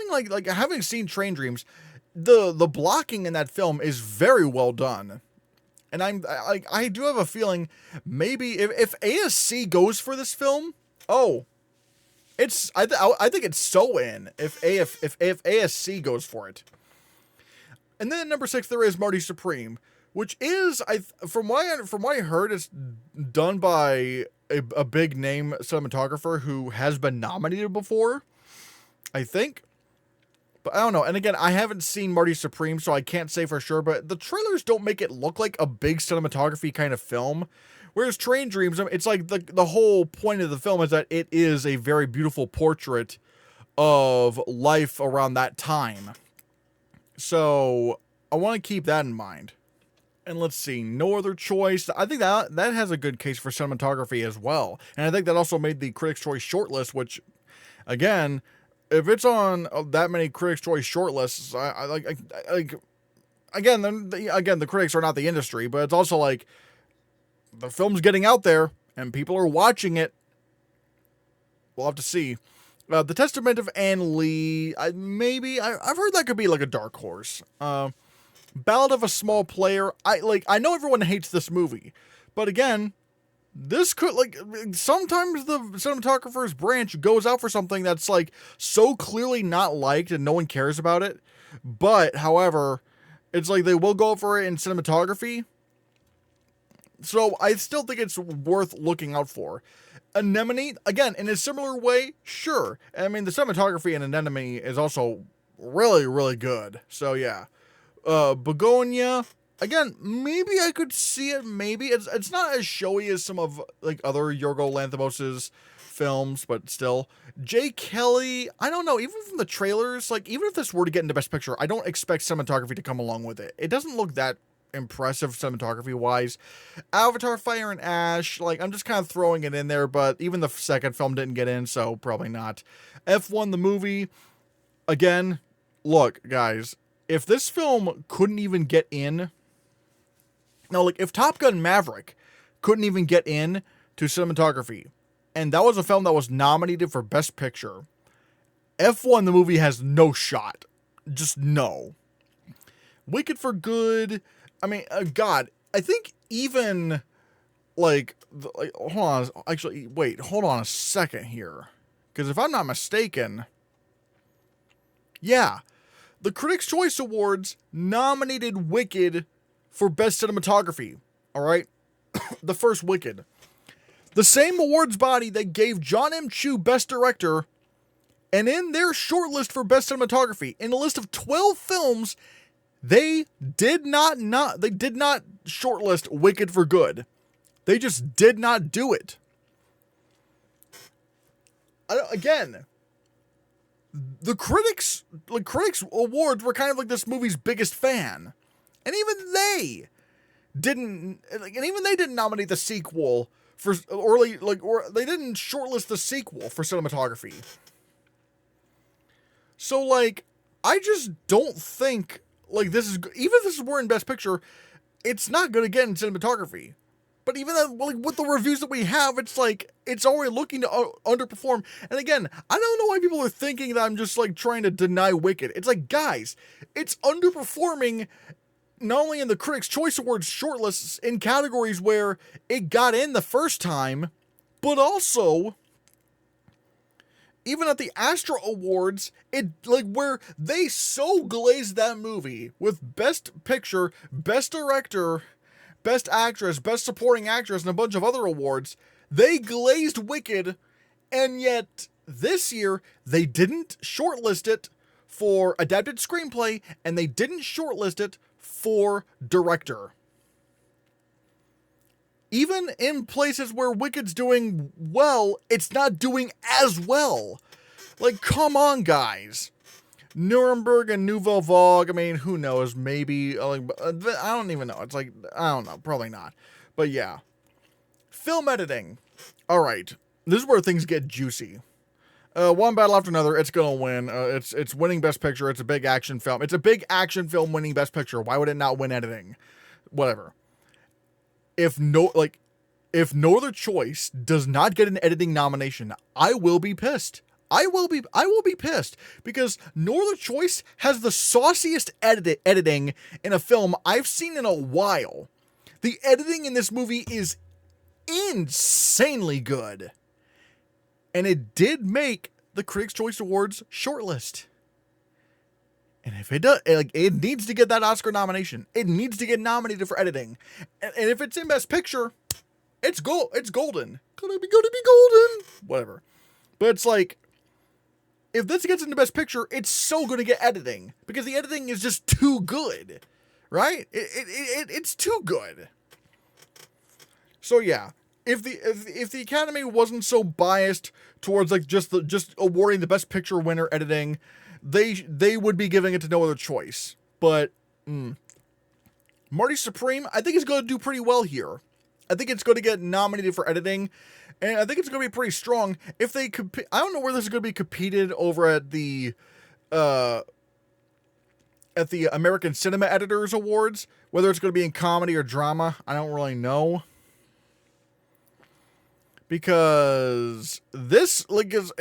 like having seen Train Dreams, the blocking in that film is very well done. And I do have a feeling maybe if ASC goes for this film, I think it's so in if ASC goes for it. And then at number 6 there is Marty Supreme, which is from what I heard, it's done by a big name cinematographer who has been nominated before, I think. But I don't know. And again, I haven't seen Marty Supreme, so I can't say for sure. But the trailers don't make it look like a big cinematography kind of film. Whereas Train Dreams, it's like the whole point of the film is that it is a very beautiful portrait of life around that time. So I want to keep that in mind. And let's see, No Other Choice. I think that has a good case for cinematography as well. And I think that also made the Critics' Choice shortlist, which, again, if it's on that many Critics' Choice shortlists, the critics are not the industry, but it's also like the film's getting out there and people are watching it. We'll have to see. The Testament of Anne Lee, I've heard that could be like a dark horse. Ballad of a Small Player, I know everyone hates this movie, but again, this could, sometimes the cinematographer's branch goes out for something that's, so clearly not liked and no one cares about it. But, however, it's like they will go for it in cinematography. So I still think it's worth looking out for. Anemone, again, in a similar way, sure. I mean, the cinematography in Anemone is also really, really good. So yeah. Begonia, again, maybe I could see it. Maybe it's not as showy as some of like other Yorgo Lanthimos's films, but still. Jay Kelly, I don't know. Even from the trailers, like even if this were to get into Best Picture, I don't expect cinematography to come along with it. It doesn't look that impressive cinematography wise. Avatar: Fire and Ash, like I'm just kind of throwing it in there, but even the second film didn't get in, so probably not. F1 the movie, again, look, guys, if this film couldn't even get in, no, like if Top Gun Maverick couldn't even get in to cinematography, and that was a film that was nominated for Best Picture, F1 the movie has no shot. Just no. Wicked for Good, I mean, God, I think even, hold on, actually, wait, hold on a second here. Because if I'm not mistaken, yeah, the Critics' Choice Awards nominated Wicked for Best Cinematography, alright? The first Wicked. The same awards body that gave John M. Chu Best Director, and in their shortlist for Best Cinematography, in a list of 12 films, they did not shortlist Wicked for Good. They just did not do it. Again, the critics awards were kind of like this movie's biggest fan, and even they didn't nominate the sequel for or they didn't shortlist the sequel for cinematography. So like, I just don't think. Like, this is, even if this were in Best Picture, it's not going to get in cinematography. But even like with the reviews that we have, it's like, it's already looking to underperform. And again, I don't know why people are thinking that I'm just like trying to deny Wicked. It's like, guys, it's underperforming not only in the Critics' Choice Awards shortlists in categories where it got in the first time, but also even at the Astra Awards, it like where they so glazed that movie with Best Picture, Best Director, Best Actress, Best Supporting Actress, and a bunch of other awards. They glazed Wicked, and yet this year they didn't shortlist it for Adapted Screenplay, and they didn't shortlist it for Director. Even in places where Wicked's doing well, it's not doing as well. Like, come on, guys. Nuremberg and Nouvelle Vague, I mean, who knows? Maybe. I don't even know. It's like, I don't know. Probably not. But yeah. Film editing. Alright. This is where things get juicy. One battle after another, it's gonna win. It's winning Best Picture. It's a big action film. It's a big action film winning Best Picture. Why would it not win editing? Whatever. If No Other Choice does not get an editing nomination, I will be pissed. I will be pissed because No Other Choice has the sauciest editing in a film I've seen in a while. The editing in this movie is insanely good. And it did make the Critics' Choice Awards shortlist. And if it does, it needs to get that Oscar nomination. It needs to get nominated for editing. And if it's in Best Picture, it's golden. Gonna be golden. Whatever. But it's like, if this gets into Best Picture, it's so gonna get editing. Because the editing is just too good. Right? It's too good. So yeah. If the Academy wasn't so biased towards like just awarding the Best Picture winner editing, they would be giving it to No Other Choice. But Marty Supreme, I think is going to do pretty well here. I think it's going to get nominated for editing, and I think it's going to be pretty strong. If they I don't know where this is going to be competed over at the American Cinema Editors Awards, whether it's going to be in comedy or drama, I don't really know. Because this, this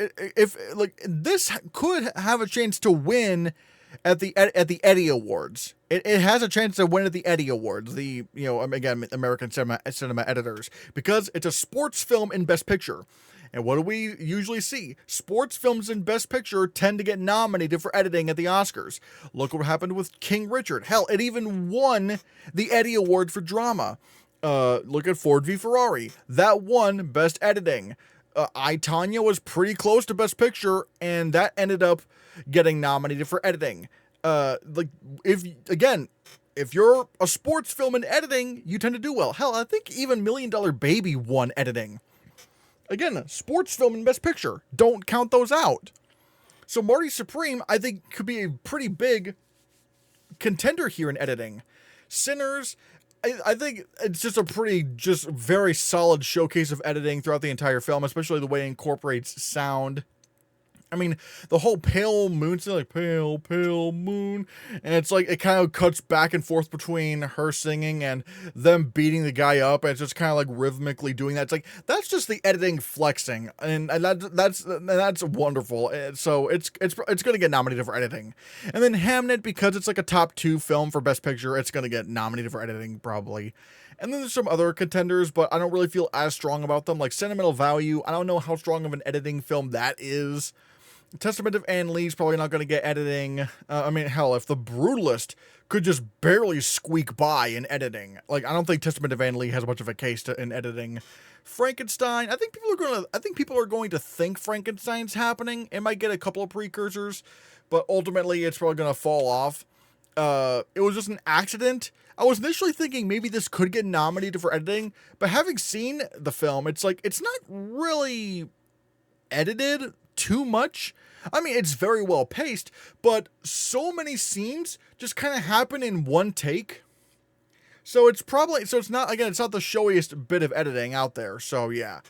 could have a chance to win at the Eddie Awards. It has a chance to win at the Eddie Awards, again, American Cinema Editors, because it's a sports film in Best Picture. And what do we usually see? Sports films in Best Picture tend to get nominated for editing at the Oscars. Look what happened with King Richard. Hell, it even won the Eddie Award for drama. Look at Ford v Ferrari. That won Best Editing. I, Tonya was pretty close to Best Picture, and that ended up getting nominated for editing. Like, if you're a sports film in editing, you tend to do well. Hell, I think even $1 Million Baby won editing. Again, sports film in Best Picture. Don't count those out. So Marty Supreme, I think, could be a pretty big contender here in editing. Sinners, I think it's just a very solid showcase of editing throughout the entire film, especially the way it incorporates sound. I mean, the whole pale moon, so like pale, pale moon, and it's like it kind of cuts back and forth between her singing and them beating the guy up, and it's just kind of like rhythmically doing that. It's like that's just the editing flexing, and that's wonderful. So it's gonna get nominated for editing, and then Hamnet, because it's like a top 2 film for Best Picture, it's gonna get nominated for editing probably. And then there's some other contenders, but I don't really feel as strong about them, like Sentimental Value. I don't know how strong of an editing film that is. Testament of Ann Lee's probably not going to get editing. I mean, hell, if The Brutalist could just barely squeak by in editing, like I don't think Testament of Ann Lee has much of a case in editing. Frankenstein, I think people are going to think Frankenstein's happening. It might get a couple of precursors, but ultimately it's probably going to fall off. It was just an accident. I was initially thinking maybe this could get nominated for editing, but having seen the film, it's like it's not really edited too much. I mean, it's very well paced, but so many scenes just kind of happen in one take. So it's not the showiest bit of editing out there. So yeah.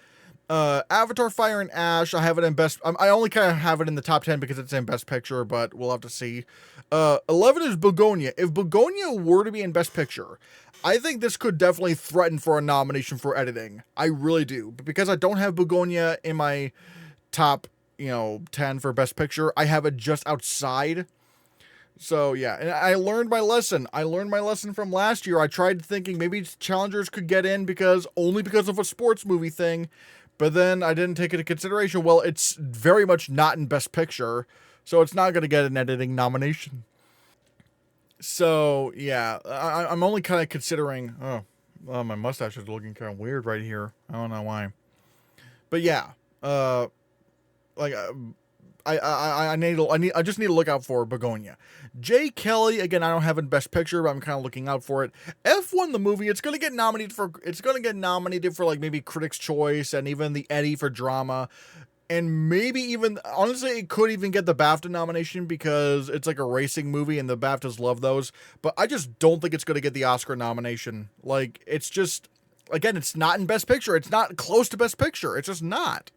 Avatar Fire and Ash, I have it in best. I only kind of have it in the top 10 because it's in Best Picture, but we'll have to see. 11 is Begonia. If Begonia were to be in Best Picture, I think this could definitely threaten for a nomination for editing. I really do. But because I don't have Begonia in my top 10 for Best Picture, I have it just outside. So yeah, and I learned my lesson. From last year. I tried thinking maybe challengers could get in because of a sports movie thing, but then I didn't take it into consideration. Well, it's very much not in Best Picture, so it's not going to get an editing nomination. So yeah, I'm only kind of considering. Oh, my mustache is looking kind of weird right here. I don't know why, but yeah. I just need to look out for Begonia. Jay Kelly, again, I don't have in Best Picture, but I'm kind of looking out for it. F1 the movie, it's gonna get nominated for like maybe Critics' Choice and even the Eddie for drama, and maybe even honestly it could even get the BAFTA nomination because it's like a racing movie and the BAFTAs love those. But I just don't think it's gonna get the Oscar nomination. Like it's just, again, it's not in Best Picture. It's not close to Best Picture. It's just not.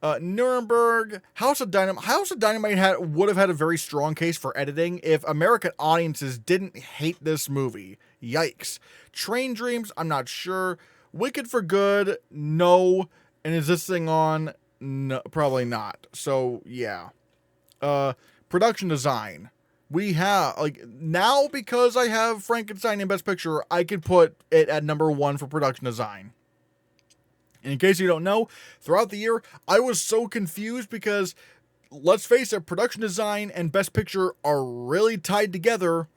Nuremberg, House of Dynamite would have had a very strong case for editing if American audiences didn't hate this movie. Yikes. Train Dreams, I'm not sure. Wicked for Good, no. And is this thing on? No, probably not. So, yeah. Production design. We have, now because I have Frankenstein in Best Picture, I could put it at number 1 for production design. And in case you don't know, throughout the year, I was so confused because, let's face it, production design and Best Picture are really tied together,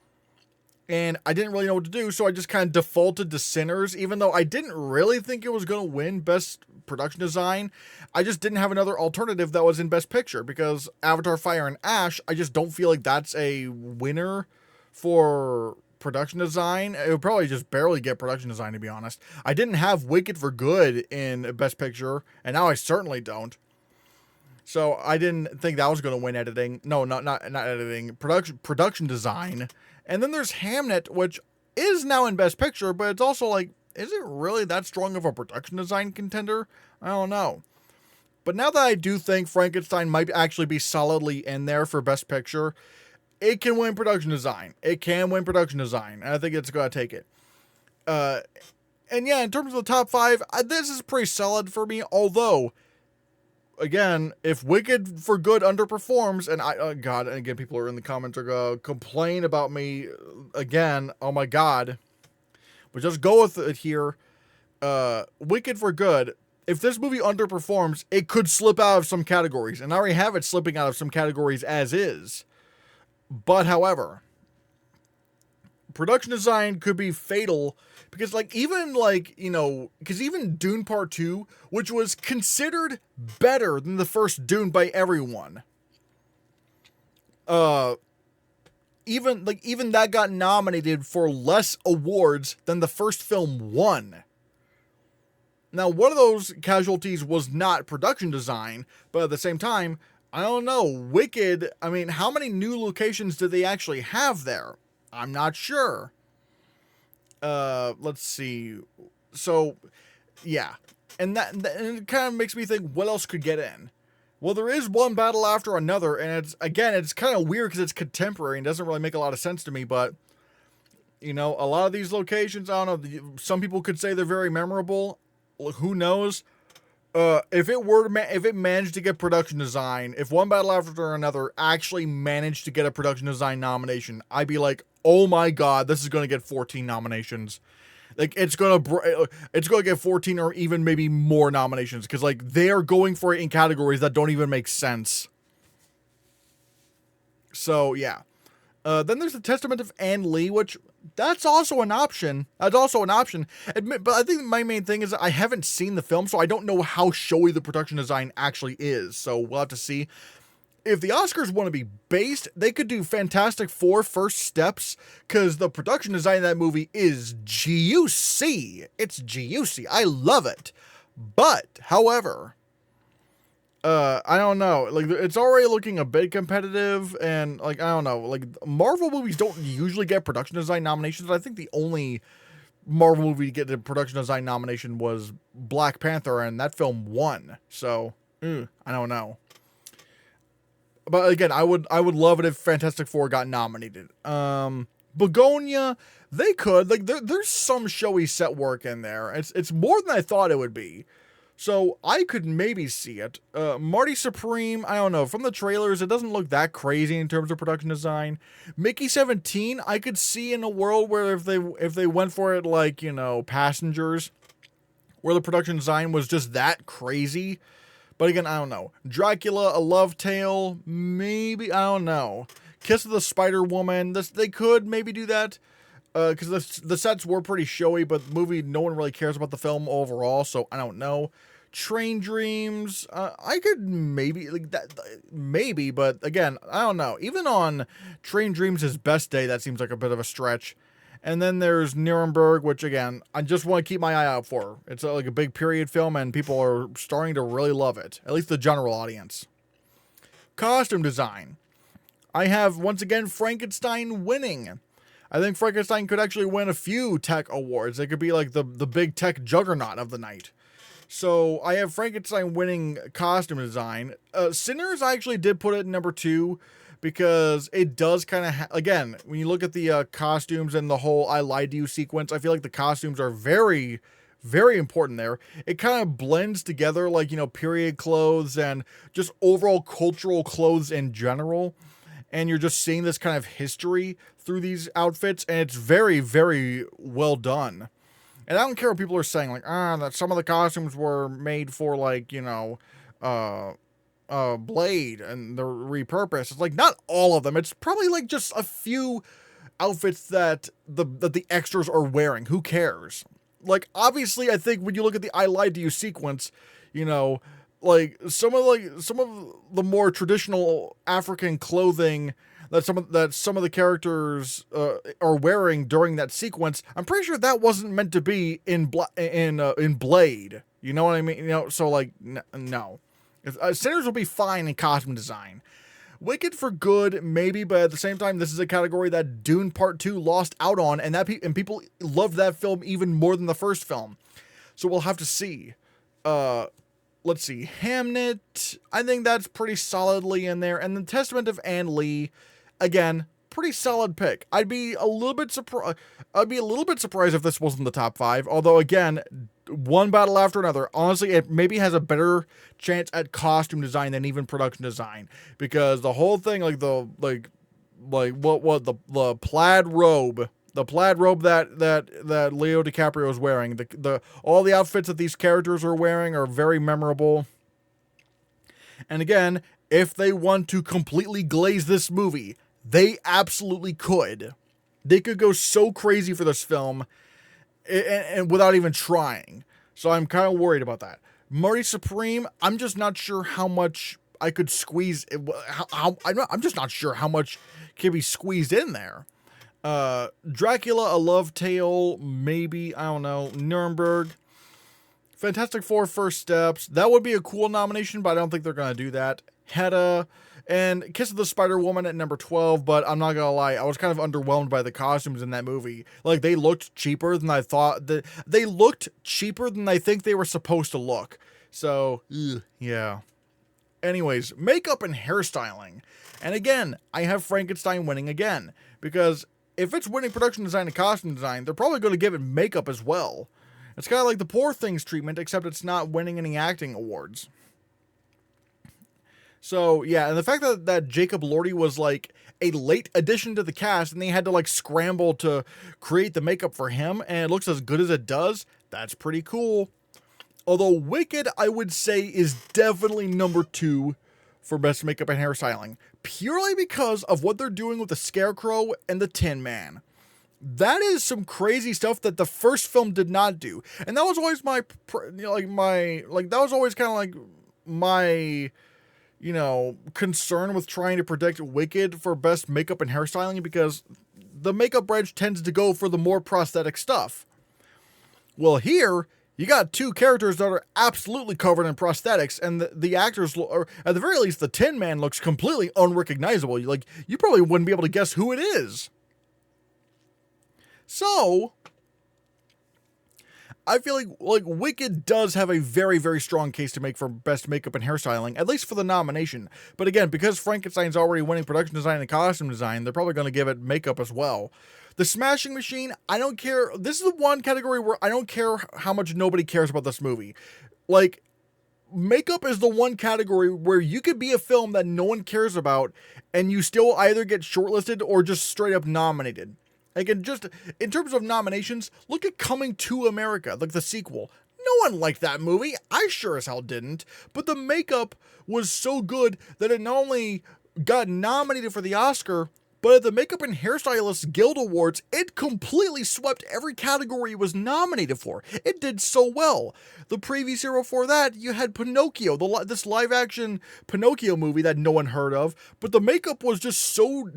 and I didn't really know what to do, so I just kind of defaulted to Sinners, even though I didn't really think it was going to win Best Production Design. I just didn't have another alternative that was in Best Picture, because Avatar Fire and Ash, I just don't feel like that's a winner for production design. It would probably just barely get production design, to be honest. I didn't have Wicked for Good in Best Picture, and now I certainly don't. So I didn't think that was going to win editing. No, not editing. Production design. And then there's Hamnet, which is now in Best Picture, but it's also like, is it really that strong of a production design contender? I don't know. But now that I do think Frankenstein might actually be solidly in there for Best Picture, it can win production design. And I think it's going to take it. And yeah, in terms of the top 5, this is pretty solid for me. Although, again, if Wicked for Good underperforms, and God, and again, people are in the comments are going to complain about me again. Oh my God. But just go with it here. Wicked for Good. If this movie underperforms, it could slip out of some categories. And I already have it slipping out of some categories as is. But however, production design could be fatal because because even Dune Part 2, which was considered better than the first Dune by everyone, even that got nominated for less awards than the first film won. Now, one of those casualties was not production design, but at the same time, I don't know, Wicked, I mean, how many new locations did they actually have there? I'm not sure. Let's see. So, yeah. And and it kind of makes me think, what else could get in? Well, there is one battle after another, and it's kind of weird because it's contemporary and doesn't really make a lot of sense to me, but, a lot of these locations, I don't know, some people could say they're very memorable. Who knows? If it managed to get production design, if one battle after another actually managed to get a production design nomination, I'd be like, oh my god, this is going to get 14 nominations. Like, it's going to get 14 or even maybe more nominations, because, they are going for it in categories that don't even make sense. So, yeah. Then there's the Testament of Ann Lee, which, that's also an option. But I think my main thing is I haven't seen the film, so I don't know how showy the production design actually is. So we'll have to see. If the Oscars want to be based, they could do Fantastic Four First Steps, because the production design of that movie is juicy. It's juicy. I love it. But, however, I don't know. It's already looking a bit competitive, and, I don't know. Marvel movies don't usually get production design nominations. I think the only Marvel movie to get a production design nomination was Black Panther, and that film won. So, I don't know. But again, I would love it if Fantastic Four got nominated. Begonia, they could. There's some showy set work in there. It's more than I thought it would be. So I could maybe see it. Marty Supreme, I don't know. From the trailers, it doesn't look that crazy in terms of production design. Mickey 17, I could see in a world where if they went for it Passengers, where the production design was just that crazy. But again, I don't know. Dracula, A Love Tale, maybe, I don't know. Kiss of the Spider Woman, they could maybe do that. Because the sets were pretty showy, but the movie, no one really cares about the film overall, so I don't know. Train Dreams, I could maybe, maybe, but again, I don't know. Even on Train Dreams' best day, that seems like a bit of a stretch. And then there's Nuremberg, which again, I just want to keep my eye out for. It's a big period film, and people are starting to really love it. At least the general audience. Costume design. I have, once again, Frankenstein winning. I think Frankenstein could actually win a few tech awards. It could be the big tech juggernaut of the night. So I have Frankenstein winning costume design. Sinners, I actually did put it in number 2. Because it does kind of, again, when you look at the costumes and the whole I Lied to You sequence, I feel like the costumes are very, very important there. It kind of blends together period clothes and just overall cultural clothes in general. And you're just seeing this kind of history through these outfits, and it's very, very well done. And I don't care what people are saying, that some of the costumes were made for, Blade and they're repurposed. It's not all of them. It's probably just a few outfits that the extras are wearing. Who cares? Obviously, I think when you look at the I Lied to You sequence, some of the more traditional African clothing that some of the characters are wearing during that sequence, I'm pretty sure that wasn't meant to be in Blade. You know what I mean? So no. Sinners will be fine in costume design. Wicked for good, maybe, but at the same time, this is a category that Dune Part 2 lost out on, and people loved that film even more than the first film. So we'll have to see. Let's see. Hamnet, I think that's pretty solidly in there. And the Testament of Ann Lee, again, pretty solid pick. I'd be a little bit surprised if this wasn't the top 5. Although, again, one battle after another. Honestly, it maybe has a better chance at costume design than even production design, because the whole thing, the plaid robe, that Leo DiCaprio is wearing, all the outfits that these characters are wearing are very memorable. And again, if they want to completely glaze this movie, they absolutely could. They could go so crazy for this film and without even trying. So I'm kind of worried about that. Marty Supreme, I'm just not sure how much I could squeeze. I'm just not sure how much can be squeezed in there. Dracula, A Love Tale, maybe, I don't know. Nuremberg. Fantastic Four, First Steps. That would be a cool nomination, but I don't think they're going to do that. Hedda and Kiss of the Spider-Woman at number 12, but I'm not going to lie, I was kind of underwhelmed by the costumes in that movie. Like, they looked cheaper than I thought. They looked cheaper than I think they were supposed to look. So, yeah. Anyways, makeup and hairstyling. And again, I have Frankenstein winning again, because if it's winning production design and costume design, they're probably going to give it makeup as well. It's kind of like the Poor Things treatment, except it's not winning any acting awards. So, yeah, and the fact that Jacob Elordi was, like, a late addition to the cast, and they had to, like, scramble to create the makeup for him, and it looks as good as it does, that's pretty cool. Although Wicked, I would say, is definitely number 2 for best makeup and hairstyling, purely because of what they're doing with the Scarecrow and the Tin Man. That is some crazy stuff that the first film did not do. And that was always my concern with trying to predict Wicked for best makeup and hairstyling, because the makeup branch tends to go for the more prosthetic stuff. Well, here, you got 2 characters that are absolutely covered in prosthetics, and the actors, or at the very least, the Tin Man looks completely unrecognizable. Like, you probably wouldn't be able to guess who it is. So, I feel like Wicked does have a very, very strong case to make for best makeup and hairstyling, at least for the nomination. But again, because Frankenstein's already winning production design and costume design, they're probably going to give it makeup as well. The Smashing Machine, I don't care. This is the one category where I don't care how much nobody cares about this movie. Like, makeup is the one category where you could be a film that no one cares about, and you still either get shortlisted or just straight up nominated. Again, just in terms of nominations, look at Coming to America, like the sequel. No one liked that movie. I sure as hell didn't. But the makeup was so good that it not only got nominated for the Oscar, but at the Makeup and Hairstylists Guild Awards, it completely swept every category it was nominated for. It did so well. The previous year before that, you had Pinocchio, this live-action Pinocchio movie that no one heard of, but the makeup was just so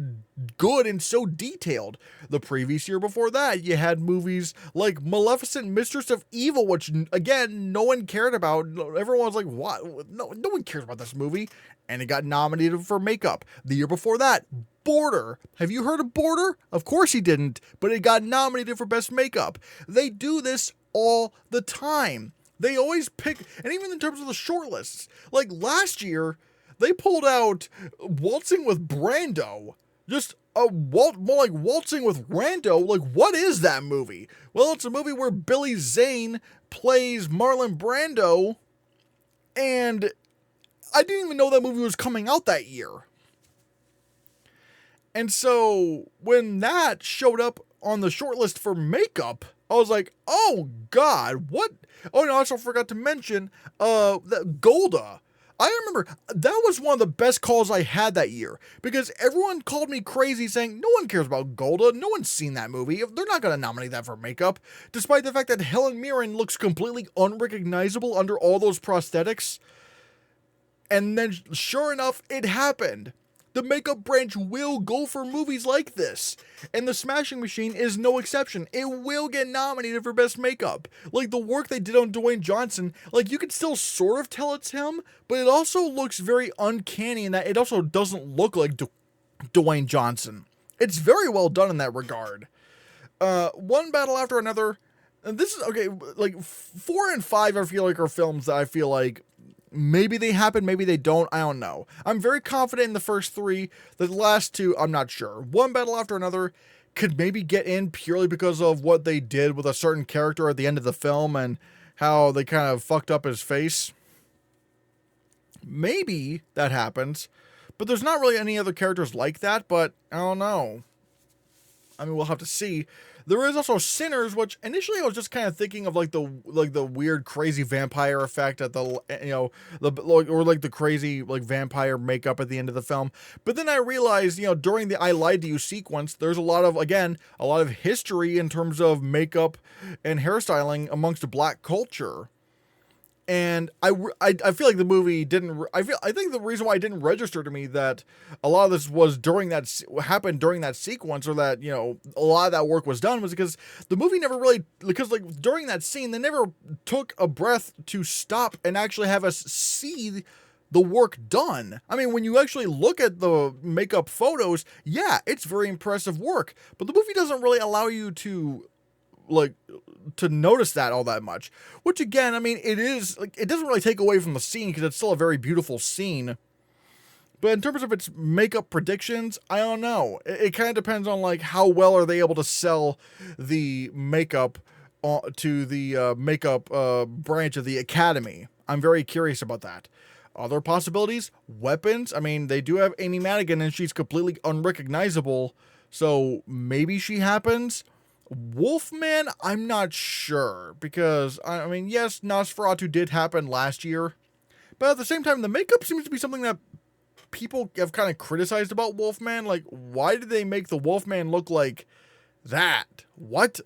good and so detailed. The previous year before that, you had movies like Maleficent, Mistress of Evil, which, again, no one cared about. Everyone was like, what? No one cares about this movie. And it got nominated for makeup. The year before that, Border. Have you heard of Border? Of course you didn't, but it got nominated for best makeup. They do this all the time. They always pick, and even in terms of the shortlists, like last year, they pulled out Waltzing with Brando. Just Waltzing with Rando. Like, what is that movie? Well, it's a movie where Billy Zane plays Marlon Brando, and I didn't even know that movie was coming out that year. And so when that showed up on the shortlist for makeup, I was like, oh God, what? Oh no, I also forgot to mention that Golda. I remember that was one of the best calls I had that year, because everyone called me crazy saying no one cares about Golda. No one's seen that movie. They're not going to nominate that for makeup, despite the fact that Helen Mirren looks completely unrecognizable under all those prosthetics. And then, sure enough, it happened. The makeup branch will go for movies like this. And The Smashing Machine is no exception. It will get nominated for best makeup. Like, the work they did on Dwayne Johnson, like, you can still sort of tell it's him, but it also looks very uncanny in that it also doesn't look like Dwayne Johnson. It's very well done in that regard. One Battle After Another. And this is, okay, like, 4 and 5 I feel like are films that I feel like maybe they happen, maybe they don't, I don't know. I'm very confident in the first 3. The last 2, I'm not sure. One Battle After Another could maybe get in purely because of what they did with a certain character at the end of the film and how they kind of fucked up his face. Maybe that happens, but there's not really any other characters like that, but I don't know. I mean, we'll have to see. There is also Sinners, which initially I was just kind of thinking of like the weird crazy vampire effect at the or like the crazy like vampire makeup at the end of the film. But then I realized, during the "I Lied to You" sequence, there's a lot of history in terms of makeup and hairstyling amongst Black culture. And I feel like the movie didn't. I think the reason why it didn't register to me that a lot of this was happened during that sequence, or that a lot of that work was done, was because the movie never really, because like during that scene they never took a breath to stop and actually have us see the work done. I mean, when you actually look at the makeup photos, yeah, it's very impressive work, but the movie doesn't really allow you to notice that all that much, which again, I mean, it doesn't really take away from the scene because it's still a very beautiful scene. But in terms of its makeup predictions, I don't know. It kind of depends on like how well are they able to sell the makeup to the makeup branch of the Academy. I'm very curious about that. Other possibilities, weapons. I mean, they do have Amy Madigan and she's completely unrecognizable, so maybe she happens. Wolfman, I'm not sure, because, I mean, yes, Nosferatu did happen last year, but at the same time, the makeup seems to be something that people have kind of criticized about Wolfman. Like, why did they make the Wolfman look like that? What?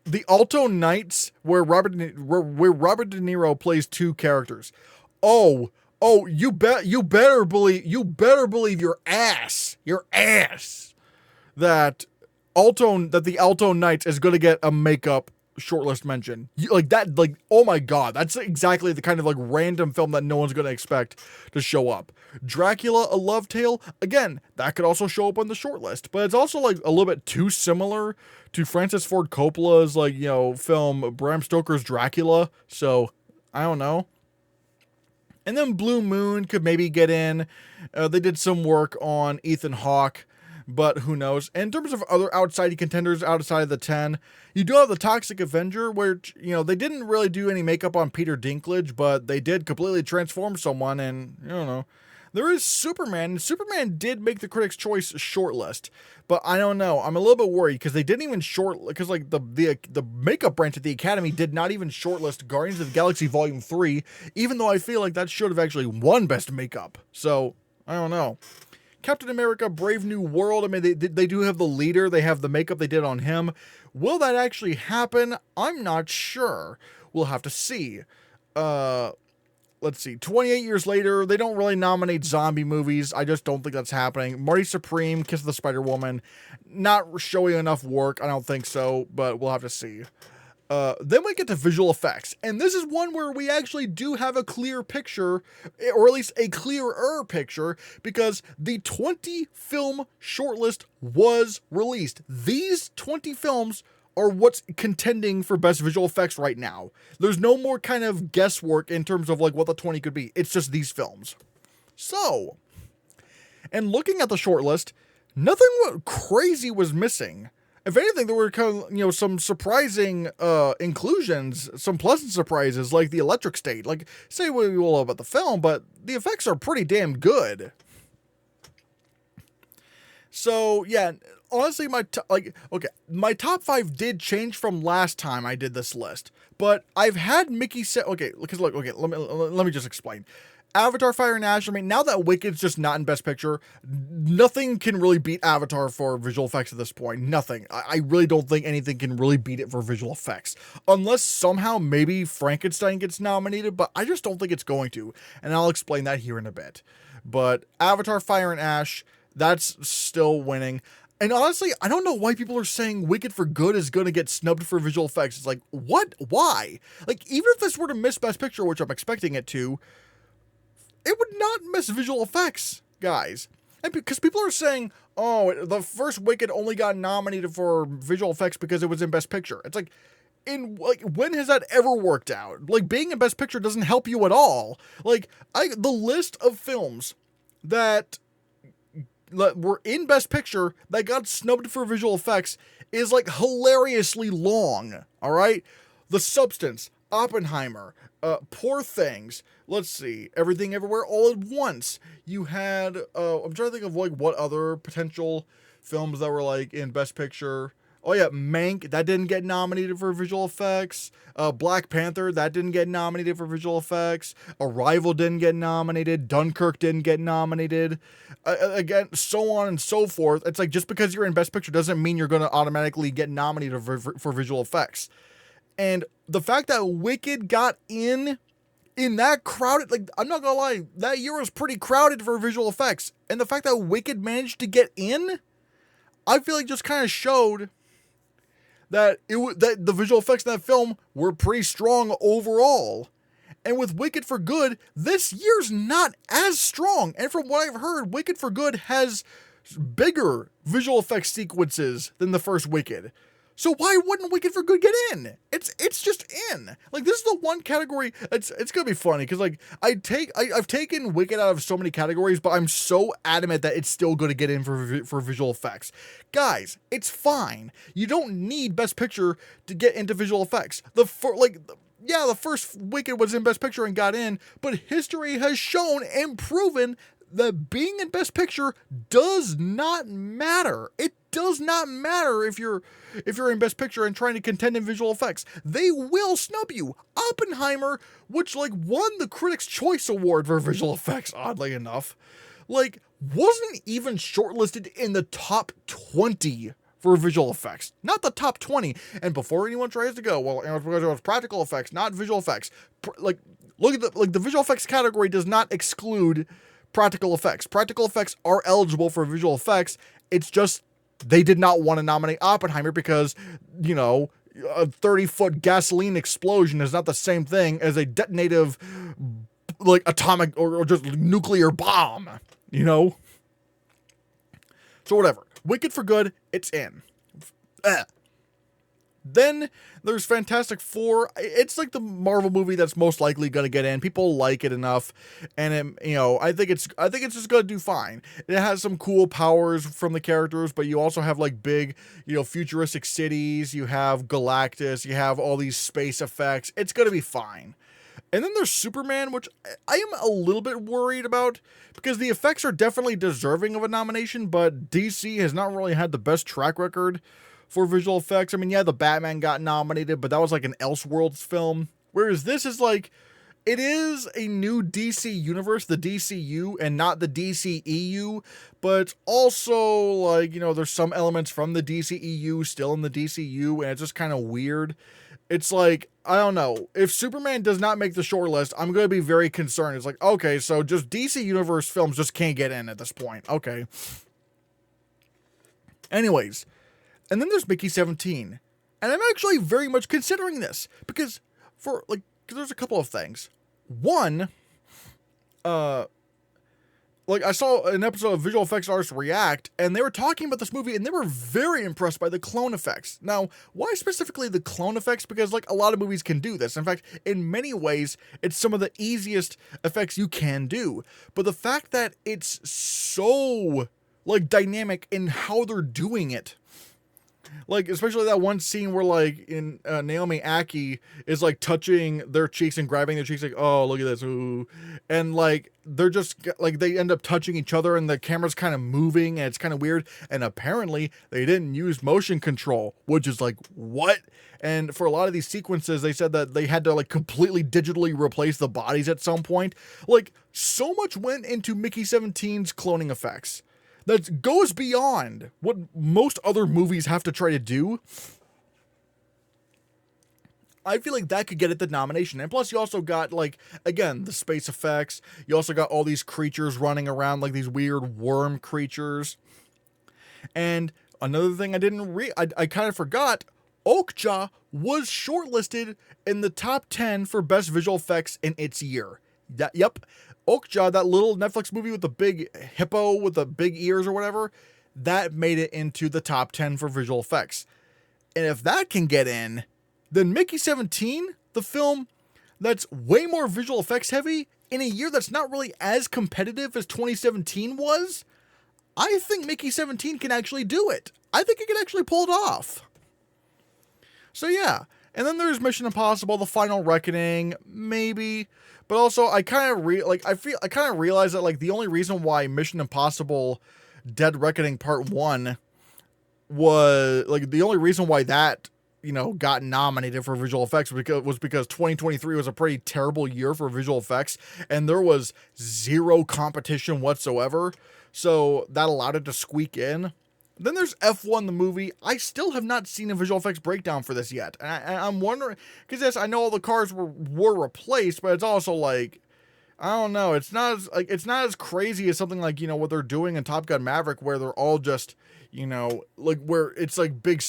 The Alto Knights, where Robert De Niro plays two characters. Oh, you better believe your ass that the Alto Knights is going to get a makeup shortlist mention. Oh my god, that's exactly the kind of like random film that no one's going to expect to show up. Dracula, A Love Tale, again, that could also show up on the shortlist, but it's also like a little bit too similar to Francis Ford Coppola's film Bram Stoker's Dracula, so I don't know. And then Blue Moon could maybe get in. They did some work on Ethan Hawke, but who knows? And in terms of other outside contenders outside of the 10, you do have the Toxic Avenger, where, they didn't really do any makeup on Peter Dinklage, but they did completely transform someone, and, I don't know. There is Superman. Superman did make the Critics' Choice shortlist, but I don't know. I'm a little bit worried because they didn't even because like the makeup branch at the Academy did not even shortlist Guardians of the Galaxy Volume 3, even though I feel like that should have actually won Best Makeup. So, I don't know. Captain America Brave New World, I mean, they do have the leader, they have the makeup they did on him. Will that actually happen? I'm not sure. We'll have to see. Let's see, 28 years later, they don't really nominate zombie movies. I just don't think that's happening. Marty Supreme, Kiss of the Spider-Woman, not showing enough work, I don't think so, but we'll have to see. Then we get to visual effects, and this is one where we actually do have a clear picture, or at least a clearer picture, because the 20 film shortlist was released. These 20 films are what's contending for best visual effects right now. There's no more kind of guesswork in terms of like what the 20 could be. It's just these films. So, and looking at the shortlist, nothing crazy was missing. If anything, there were kind of, some surprising inclusions, some pleasant surprises, like the Electric State. Like, say what we will about the film, but the effects are pretty damn good. So, yeah, honestly, my top 5 did change from last time I did this list, but I've had Mickey say, let me just explain. Avatar, Fire and Ash, I mean, now that Wicked's just not in Best Picture, nothing can really beat Avatar for visual effects at this point. Nothing. I really don't think anything can really beat it for visual effects. Unless somehow maybe Frankenstein gets nominated, but I just don't think it's going to. And I'll explain that here in a bit. But Avatar, Fire and Ash, that's still winning. And honestly, I don't know why people are saying Wicked for Good is going to get snubbed for visual effects. It's like, what? Why? Like, even if this were to miss Best Picture, which I'm expecting it to, it would not miss visual effects, guys. And because people are saying, oh, the first Wicked only got nominated for visual effects because it was in Best Picture. It's like, when has that ever worked out? Like, being in Best Picture doesn't help you at all. Like, the list of films that were in Best Picture that got snubbed for visual effects is like hilariously long. All right, The Substance, Oppenheimer, Poor Things. Let's see, Everything Everywhere All at Once. You had I'm trying to think of like what other potential films that were like in Best Picture. Oh yeah, Mank, that didn't get nominated for visual effects. Black Panther, that didn't get nominated for visual effects. Arrival didn't get nominated. Dunkirk didn't get nominated. Again, so on and so forth. It's like just because you're in Best Picture doesn't mean you're going to automatically get nominated for visual effects. And the fact that Wicked got in that crowded, like, I'm not gonna lie, that year was pretty crowded for visual effects. And the fact that Wicked managed to get in, I feel like just kind of showed that that the visual effects in that film were pretty strong overall. And with Wicked for Good, this year's not as strong. And from what I've heard, Wicked for Good has bigger visual effects sequences than the first Wicked. So why wouldn't Wicked for Good get in? It's just in. Like, this is the one category. It's gonna be funny because like I've taken Wicked out of so many categories, but I'm so adamant that it's still gonna get in for visual effects. Guys, it's fine. You don't need Best Picture to get into visual effects. The first Wicked was in Best Picture and got in, but history has shown and proven that being in Best Picture does not matter. It does not matter if you're in Best Picture and trying to contend in visual effects. They will snub you. Oppenheimer, which like won the Critics' Choice Award for visual effects, oddly enough, like wasn't even shortlisted in the top 20 for visual effects. Not the top 20. And before anyone tries to go, well, it was practical effects, not visual effects. Like, look at the visual effects category does not exclude practical effects. Practical effects are eligible for visual effects. It's just they did not want to nominate Oppenheimer because, you know, a 30-foot gasoline explosion is not the same thing as a detonative, like, atomic or just nuclear bomb, you know? So whatever. Wicked for Good, it's in. Then there's Fantastic Four. It's like the Marvel movie that's most likely going to get in. People like it enough, and I think it's just going to do fine. It has some cool powers from the characters, but you also have like big, futuristic cities. You have Galactus. You have all these space effects. It's going to be fine. And then there's Superman, which I am a little bit worried about because the effects are definitely deserving of a nomination, but DC has not really had the best track record for visual effects. I mean, yeah, the Batman got nominated, but that was like an Elseworlds film. Whereas this is like, it is a new DC universe, the DCU, and not the DCEU, but also like, there's some elements from the DCEU still in the DCU, and it's just kind of weird. It's like, I don't know. If Superman does not make the short list, I'm going to be very concerned. It's like, okay, so just DC Universe films just can't get in at this point. Okay. Anyways. And then there's Mickey 17. And I'm actually very much considering this. Because there's a couple of things. One, I saw an episode of Visual Effects Artists React, and they were talking about this movie, and they were very impressed by the clone effects. Now, why specifically the clone effects? Because, a lot of movies can do this. In fact, in many ways, it's some of the easiest effects you can do. But the fact that it's so, dynamic in how they're doing it, especially that one scene where, in Naomi Aki is, touching their cheeks and grabbing their cheeks, oh, look at this, ooh. And, they're just, they end up touching each other and the camera's kind of moving and it's kind of weird. And apparently, they didn't use motion control, which is, what? And for a lot of these sequences, they said that they had to, completely digitally replace the bodies at some point. So much went into Mickey 17's cloning effects. That goes beyond what most other movies have to try to do. I feel like that could get it the nomination. And plus you also got, again, the space effects. You also got all these creatures running around, these weird worm creatures. And another thing I kind of forgot, Okja was shortlisted in the top 10 for best visual effects in its year. Yep. Okja, that little Netflix movie with the big hippo with the big ears or whatever, that made it into the top 10 for visual effects. And if that can get in, then Mickey 17, the film that's way more visual effects heavy in a year that's not really as competitive as 2017 was, I think Mickey 17 can actually do it. I think it can actually pull it off. So yeah. And then there's Mission Impossible: The Final Reckoning, maybe. But also, I kind of realize that the only reason why Mission Impossible: Dead Reckoning Part 1 was like the only reason why that got nominated for visual effects was because 2023 was a pretty terrible year for visual effects, and there was zero competition whatsoever. So that allowed it to squeak in. Then there's F1 the movie. I still have not seen a visual effects breakdown for this yet, and I'm wondering because yes, I know all the cars were replaced, but it's also like I don't know. It's not as crazy as something like what they're doing in Top Gun Maverick, where they're all just like where it's like big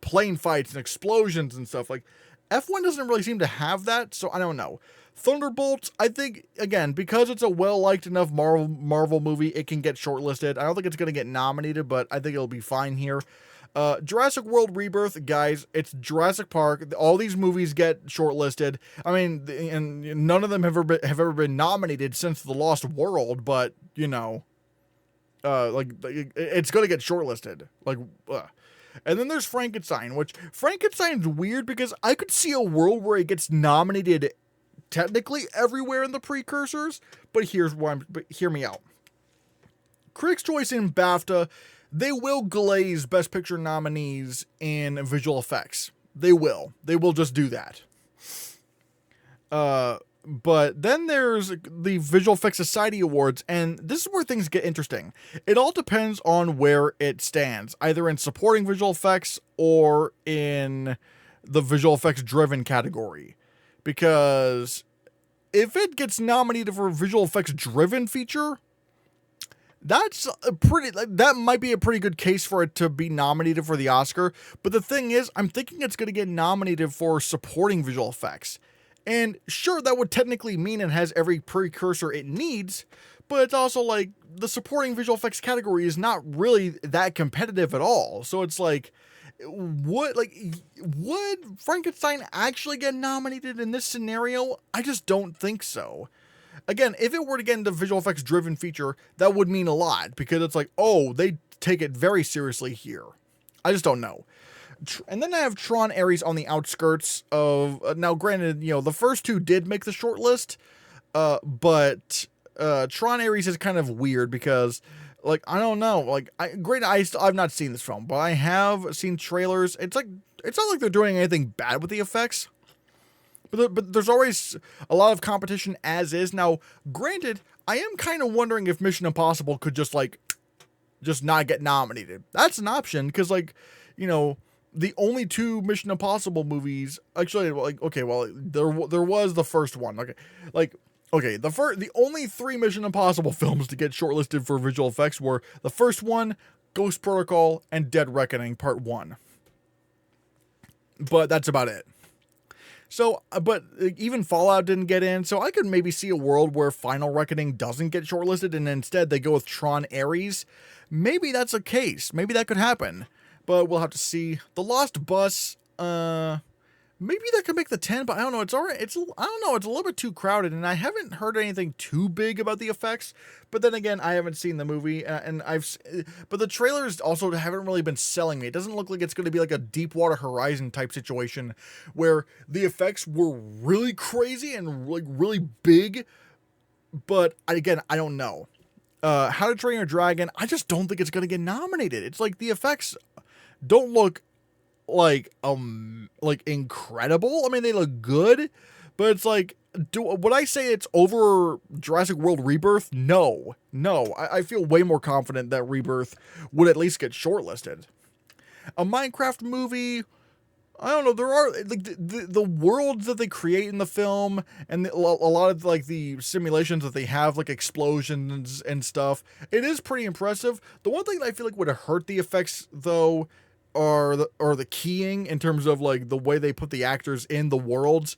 plane fights and explosions and stuff. Like F1 doesn't really seem to have that, so I don't know. Thunderbolts, I think again because it's a well-liked enough Marvel movie, it can get shortlisted. I don't think it's going to get nominated, but I think it'll be fine here. Jurassic World Rebirth, guys, it's Jurassic Park. All these movies get shortlisted. I mean, and none of them have ever been nominated since The Lost World, but it's gonna get shortlisted. And then there's Frankenstein, which Frankenstein's weird because I could see a world where it gets nominated technically everywhere in the precursors, but hear me out. Critics' Choice in BAFTA, they will glaze Best Picture nominees in visual effects. They will just do that. But then there's the Visual Effects Society Awards, and this is where things get interesting. It all depends on where it stands, either in supporting visual effects or in the visual effects driven category. Because if it gets nominated for visual effects driven feature, that might be a pretty good case for it to be nominated for the Oscar. But the thing is, I'm thinking it's going to get nominated for supporting visual effects. And sure, that would technically mean it has every precursor it needs, but it's also like the supporting visual effects category is not really that competitive at all. So it's like, would Frankenstein actually get nominated in this scenario? I just don't think so. Again, if it were to get into visual effects driven feature, that would mean a lot because it's like, oh, they take it very seriously here. I just don't know. And then I have Tron Ares on the outskirts of, now granted, the first two did make the short list, but Tron Ares is kind of weird because, like, I don't know, like, I've not seen this film, but I have seen trailers. It's not like they're doing anything bad with the effects, but there's always a lot of competition as is. Now, granted, I am kind of wondering if Mission Impossible could just not get nominated. That's an option, because, the only two Mission Impossible movies, actually, there was the first one. The only three Mission Impossible films to get shortlisted for visual effects were the first one, Ghost Protocol, and Dead Reckoning Part 1. But that's about it. So, but even Fallout didn't get in, so I could maybe see a world where Final Reckoning doesn't get shortlisted, and instead they go with Tron Ares. Maybe that's a case. Maybe that could happen. But we'll have to see. The Lost Bus, maybe that could make the 10, but I don't know. It's alright. It's a little bit too crowded, and I haven't heard anything too big about the effects. But then again, I haven't seen the movie, but the trailers also haven't really been selling me. It doesn't look like it's going to be like a Deepwater Horizon type situation where the effects were really crazy and like really big. But again, I don't know. How to Train Your Dragon, I just don't think it's going to get nominated. It's like the effects don't look like incredible. I mean, they look good, but it's like, would I say it's over Jurassic World Rebirth? No. I feel way more confident that Rebirth would at least get shortlisted. A Minecraft movie, I don't know. There are like the worlds that they create in the film, and a lot of like the simulations that they have, like explosions and stuff. It is pretty impressive. The one thing that I feel like would have hurt the effects though, are the keying in terms of like the way they put the actors in the worlds.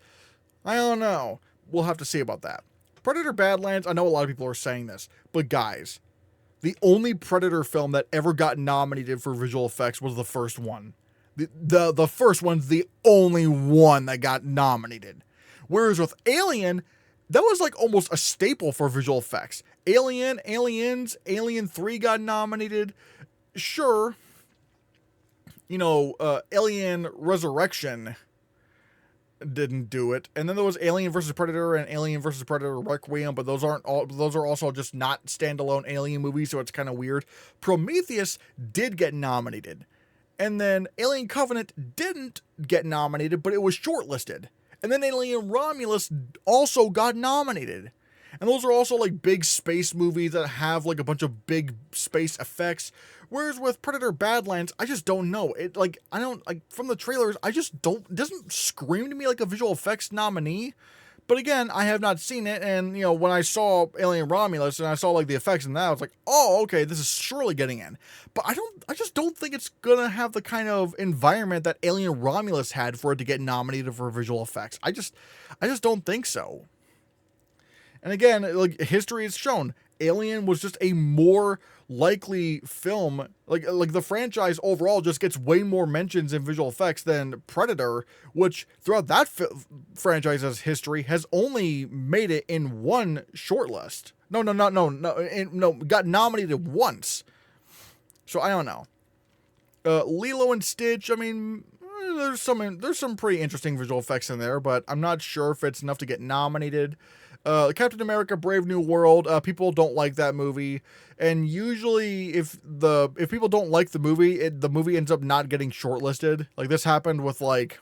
I don't know. We'll have to see about that. Predator Badlands. I know a lot of people are saying this, but guys, the only Predator film that ever got nominated for visual effects was the first one. The first one's the only one that got nominated. Whereas with Alien, that was like almost a staple for visual effects. Aliens, Alien 3 got nominated. Sure. Alien Resurrection didn't do it. And then there was Alien vs. Predator and Alien vs. Predator Requiem, but those are also just not standalone Alien movies, so it's kind of weird. Prometheus did get nominated. And then Alien Covenant didn't get nominated, but it was shortlisted. And then Alien Romulus also got nominated. And those are also like big space movies that have like a bunch of big space effects. Whereas with Predator Badlands, I just don't know. It like, I don't like from the trailers, I just don't, it doesn't scream to me like a visual effects nominee. But again, I have not seen it, and you know, when I saw Alien Romulus and I saw like the effects in that, I was like, oh, okay, this is surely getting in. But I just don't think it's gonna have the kind of environment that Alien Romulus had for it to get nominated for visual effects. I just don't think so. And again, like history has shown, Alien was just a more likely film. Like the franchise overall just gets way more mentions in visual effects than Predator, which throughout that franchise's history has only made it in one shortlist. No, got nominated once. So I don't know. Lilo and Stitch, I mean, there's some pretty interesting visual effects in there, but I'm not sure if it's enough to get nominated. Captain America: Brave New World, people don't like that movie, and usually if people don't like the movie, the movie ends up not getting shortlisted. Like this happened with like,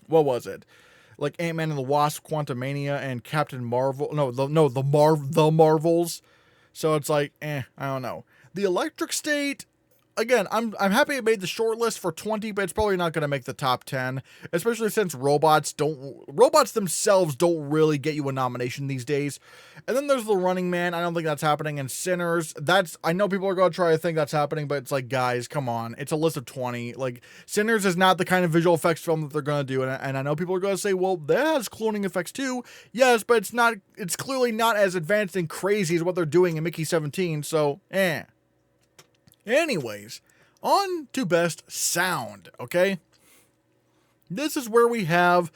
what was it? Like Ant-Man and the Wasp: Quantumania and Captain Marvel. The Marvels. So it's like, I don't know. The Electric State. Again, I'm happy it made the short list for 20, but it's probably not going to make the top 10, especially since robots themselves don't really get you a nomination these days. And then there's The Running Man. I don't think that's happening. And Sinners, I know people are going to try to think that's happening, but it's like, guys, come on. It's a list of 20. Like, Sinners is not the kind of visual effects film that they're going to do. And I know people are going to say, well, that has cloning effects too. Yes, but it's clearly not as advanced and crazy as what they're doing in Mickey 17. So, Anyways, on to Best Sound, okay? This is where we have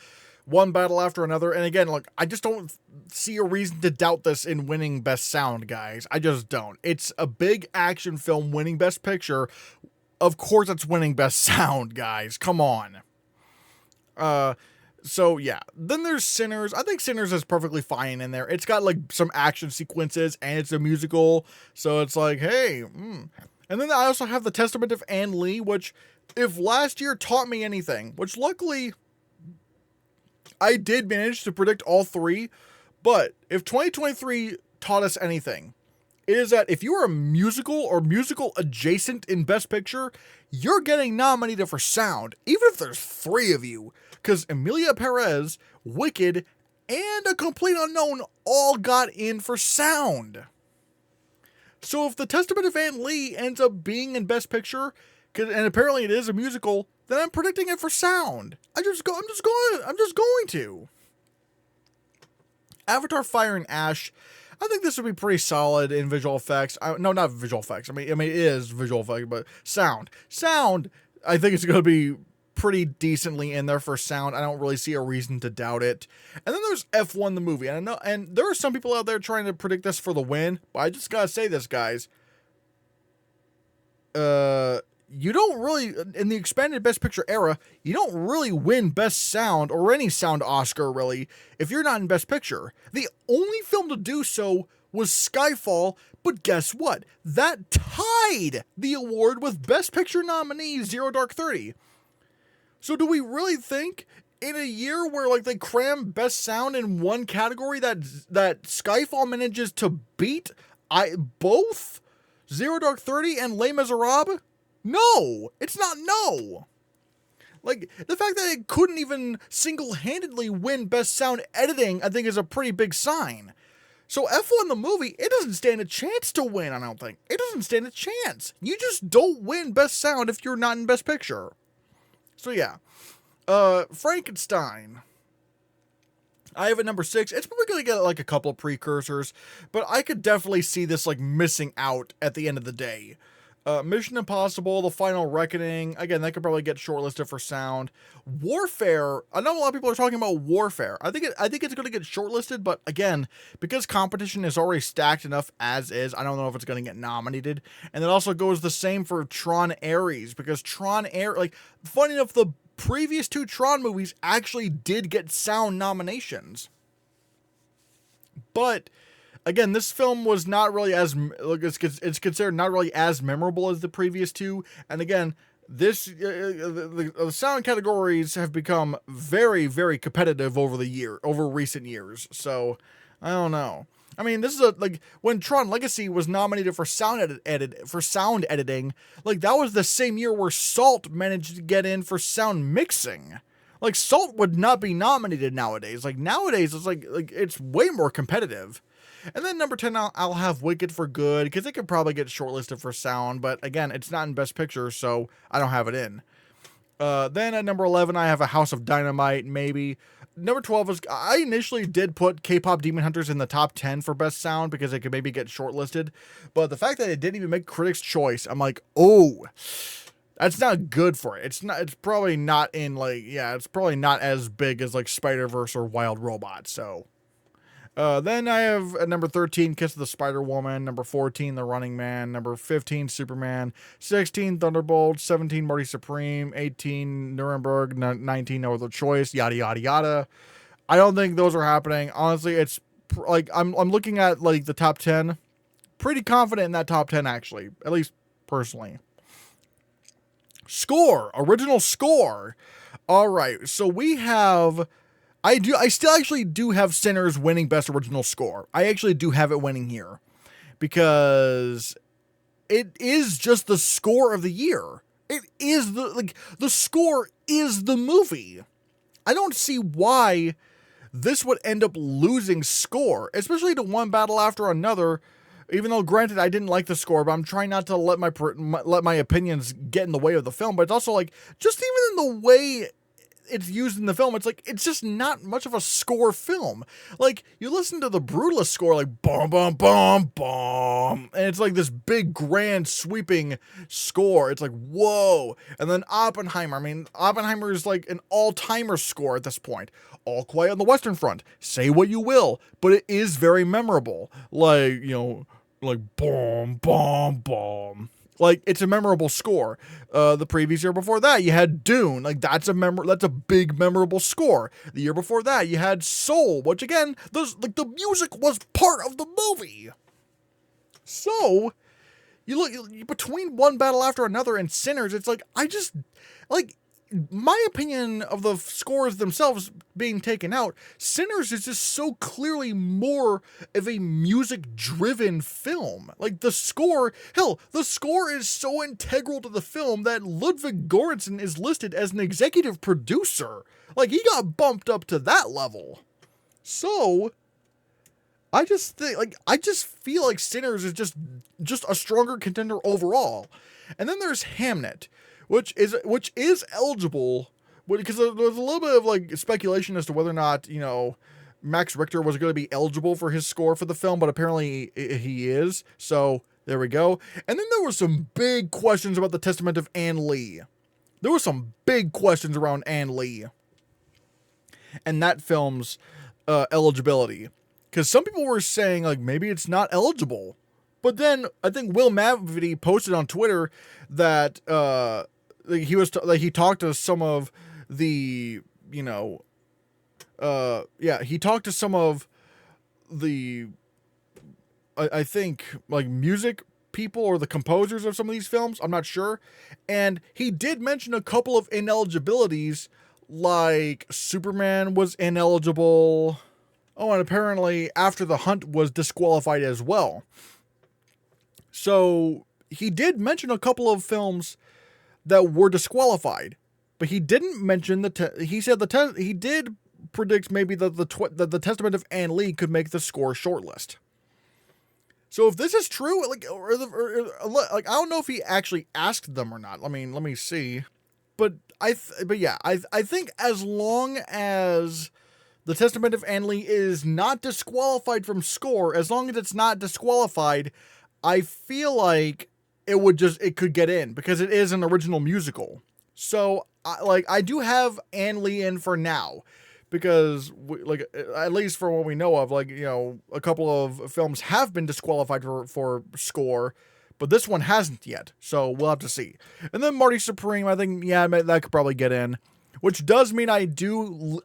one battle after another, and again, look, I just don't see a reason to doubt this in winning Best Sound, guys. I just don't. It's a big action film winning Best Picture. Of course it's winning Best Sound, guys. Come on. So yeah, then there's Sinners. I think Sinners is perfectly fine in there. It's got like some action sequences, and it's a musical, so it's like, hey, And then I also have The Testament of Ann Lee, which, if last year taught me anything, which luckily I did manage to predict all three, but if 2023 taught us anything, it is that if you are a musical or musical adjacent in Best Picture, you're getting nominated for sound, even if there's three of you, because Emilia Perez, Wicked, and A Complete Unknown all got in for sound. So if The Testament of Ann Lee ends up being in Best Picture, and apparently it is a musical, then I'm predicting it for sound. I'm just going to. Avatar: Fire and Ash. I think this would be pretty solid in visual effects. No, not visual effects. I mean, it is visual effects, but sound. Sound, I think it's going to be pretty decently in there for sound. I don't really see a reason to doubt it. And then there's F1 the movie. And I know, and there are some people out there trying to predict this for the win, but I just gotta say this, guys. You don't really, in the expanded Best Picture era, you don't really win Best Sound or any sound Oscar, really, if you're not in Best Picture. The only film to do so was Skyfall, but guess what? That tied the award with Best Picture nominee Zero Dark 30. So do we really think in a year where like they cram Best Sound in one category that Skyfall manages to beat both Zero Dark 30 and Les Miserables? No, it's not no. Like, the fact that it couldn't even single-handedly win Best Sound Editing, I think is a pretty big sign. So F1 the movie, it doesn't stand a chance to win, I don't think. It doesn't stand a chance. You just don't win Best Sound if you're not in Best Picture. So yeah. Frankenstein. I have it number 6. It's probably going to get like a couple of precursors, but I could definitely see this like missing out at the end of the day. Mission Impossible, The Final Reckoning. Again, that could probably get shortlisted for sound. Warfare. I know a lot of people are talking about Warfare. I think it's going to get shortlisted, but again, because competition is already stacked enough as is, I don't know if it's going to get nominated. And it also goes the same for Tron Ares, because Tron Ares, like, funny enough, the previous 2 Tron movies actually did get sound nominations. But again, this film was not really as, it's considered not really as memorable as the previous 2. And again, This the sound categories have become very, very competitive over recent years. So I don't know. I mean, this is like when Tron Legacy was nominated for sound editing. Like that was the same year where Salt managed to get in for sound mixing. Like Salt would not be nominated nowadays. Like nowadays, it's like it's way more competitive. And then number 10, I'll have Wicked for Good, because it could probably get shortlisted for sound, but again, it's not in Best Picture, so I don't have it in. Then at number 11, I have A House of Dynamite, maybe. Number 12 is, I initially did put K-Pop Demon Hunters in the top 10 for Best Sound, because it could maybe get shortlisted, but the fact that it didn't even make Critics' Choice, I'm like, oh, that's not good for it. It's probably not in, like, yeah, it's probably not as big as, like, Spider-Verse or Wild Robot, so... Then I have at number 13, Kiss of the Spider-Woman, number 14, The Running Man, number 15, Superman, 16, Thunderbolt, 17, Marty Supreme, 18, Nuremberg, 19, No Other Choice, yada, yada, yada. I don't think those are happening. Honestly, it's like, I'm looking at like the top 10, pretty confident in that top 10 actually, at least personally. Score, original score. All right, so we have... I still actually do have Sinners winning Best Original Score. I actually do have it winning here. Because it is just the score of the year. It is the score is the movie. I don't see why this would end up losing score. Especially to One Battle After Another. Even though, granted, I didn't like the score, but I'm trying not to let my opinions get in the way of the film. But it's also like, just even in the way... it's used in the film, it's like, it's just not much of a score film. Like, you listen to the Brutalist score, like, bum, bum, bum, bum, and it's like this big, grand, sweeping score. It's like, whoa. And then Oppenheimer, I mean, Oppenheimer is like an all-timer score at this point. All Quiet on the Western Front. Say what you will, but it is very memorable. Like, you know, like, boom, boom, boom. Like, it's a memorable score. The previous year before that, you had Dune. Like, that's a big, memorable score. The year before that, you had Soul, which again, the music was part of the movie. So, you look between One Battle After Another and Sinners, it's like, my opinion of the scores themselves being taken out, Sinners is just so clearly more of a music-driven film. Like, the score is so integral to the film that Ludwig Göransson is listed as an executive producer. Like, he got bumped up to that level. So, I just feel like Sinners is just a stronger contender overall. And then there's Hamnet, which is eligible, because there's a little bit of like speculation as to whether or not, you know, Max Richter was going to be eligible for his score for the film, but apparently he is. So there we go. And then there were some big questions about the Testament of Ann Lee. There were some big questions around Ann Lee and that film's eligibility, because some people were saying like maybe it's not eligible. But then I think Will Mavity posted on Twitter that he talked to some of the, you know, he talked to some of the, I think, like, music people or the composers of some of these films. I'm not sure. And he did mention a couple of ineligibilities, like Superman was ineligible. Oh, and apparently After the Hunt was disqualified as well. So he did mention a couple of films that were disqualified, but he didn't mention he said he did predict maybe that the Testament of Ann Lee could make the score shortlist. So if this is true, like, I don't know if he actually asked them or not. I mean, let me see. But I think as long as the Testament of Ann Lee is not disqualified from score, as long as it's not disqualified, I feel like it could get in, because it is an original musical. So I do have Ann Lee in for now, because at least for what we know of, like, you know, a couple of films have been disqualified for score, but this one hasn't yet. So we'll have to see. And then Marty Supreme, I think, yeah, that could probably get in, which does mean I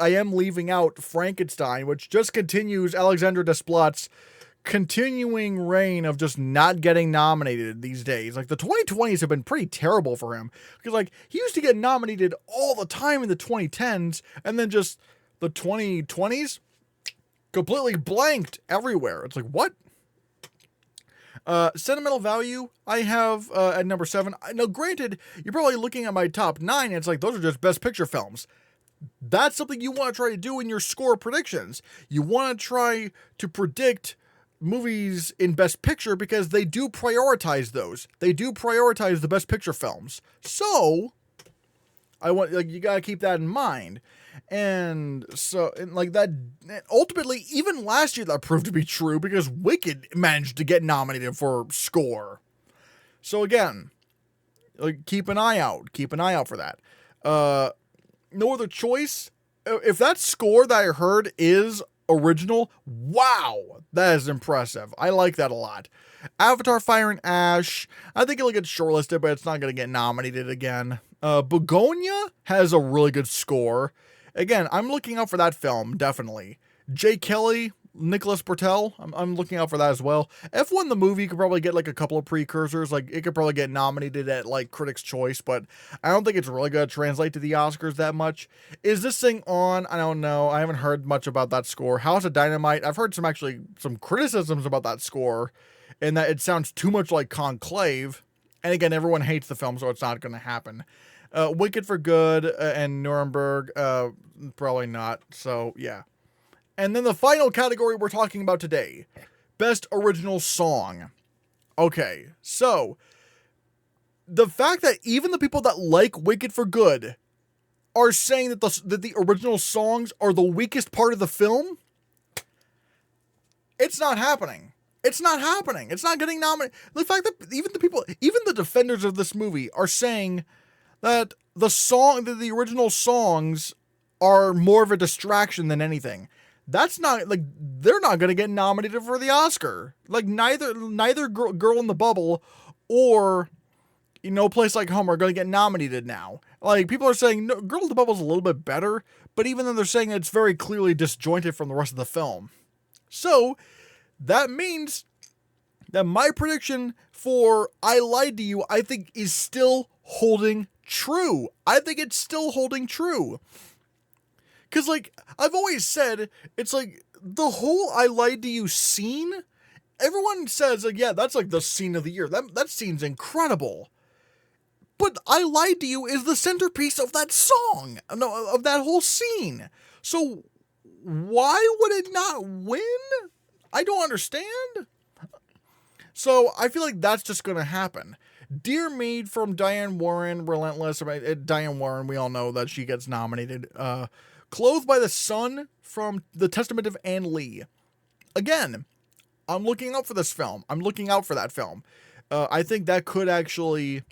am leaving out Frankenstein, which just continues Alexandre Desplat's continuing reign of just not getting nominated these days. Like the 2020s have been pretty terrible for him because like he used to get nominated all the time in the 2010s, and then just the 2020s completely blanked everywhere. It's like, what? Sentimental value, I have at number 7. Now, granted, you're probably looking at my top 9, and it's like, those are just Best Picture films. That's something you want to try to do in your score predictions. You want to try to predict movies in Best Picture because they do prioritize those. They do prioritize the Best Picture films. So, you gotta keep that in mind. And so, like that, ultimately, even last year that proved to be true because Wicked managed to get nominated for score. So again, like, keep an eye out for that. No Other Choice. If that score that I heard is original, wow, that is impressive. I like that a lot. Avatar: Fire and Ash, I think it'll get shortlisted, but it's not going to get nominated again. Begonia has a really good score. Again, I'm looking out for that film, definitely. Jay Kelly, Nicholas Bertel, I'm looking out for that as well. F1 the movie could probably get like a couple of precursors, like it could probably get nominated at like Critics' Choice, but I don't think it's really going to translate to the Oscars that much. Is this thing on? I don't know. I haven't heard much about that score. House of Dynamite, I've heard some criticisms about that score, and that it sounds too much like Conclave. And again, everyone hates the film, so it's not going to happen. Wicked for Good and Nuremberg, probably not. So, yeah. And then the final category we're talking about today, Best Original Song. Okay, so the fact that even the people that like Wicked for Good are saying that the original songs are the weakest part of the film, it's not happening. It's not happening. It's not getting nominated. The fact that even the defenders of this movie are saying that the original songs are more of a distraction than anything. That's not, like, they're not going to get nominated for the Oscar. Like, neither Girl in the Bubble or, Place Like Home are going to get nominated now. Like, people are saying, no, Girl in the Bubble is a little bit better, but even then they're saying it's very clearly disjointed from the rest of the film. So, that means that my prediction for I Lied to You, I think, is still holding true. I think it's still holding true. Because, like, I've always said, it's like, the whole I Lied to You scene, everyone says, like, yeah, that's, like, the scene of the year. That scene's incredible. But I Lied to You is the centerpiece of that song. No, of that whole scene. So, why would it not win? I don't understand. So, I feel like that's just going to happen. Dear Me from Diane Warren, Relentless. Diane Warren, we all know that she gets nominated. Clothed by the Sun from The Testament of Anne Lee. Again, I'm looking out for this film. I'm looking out for that film. I think that could actually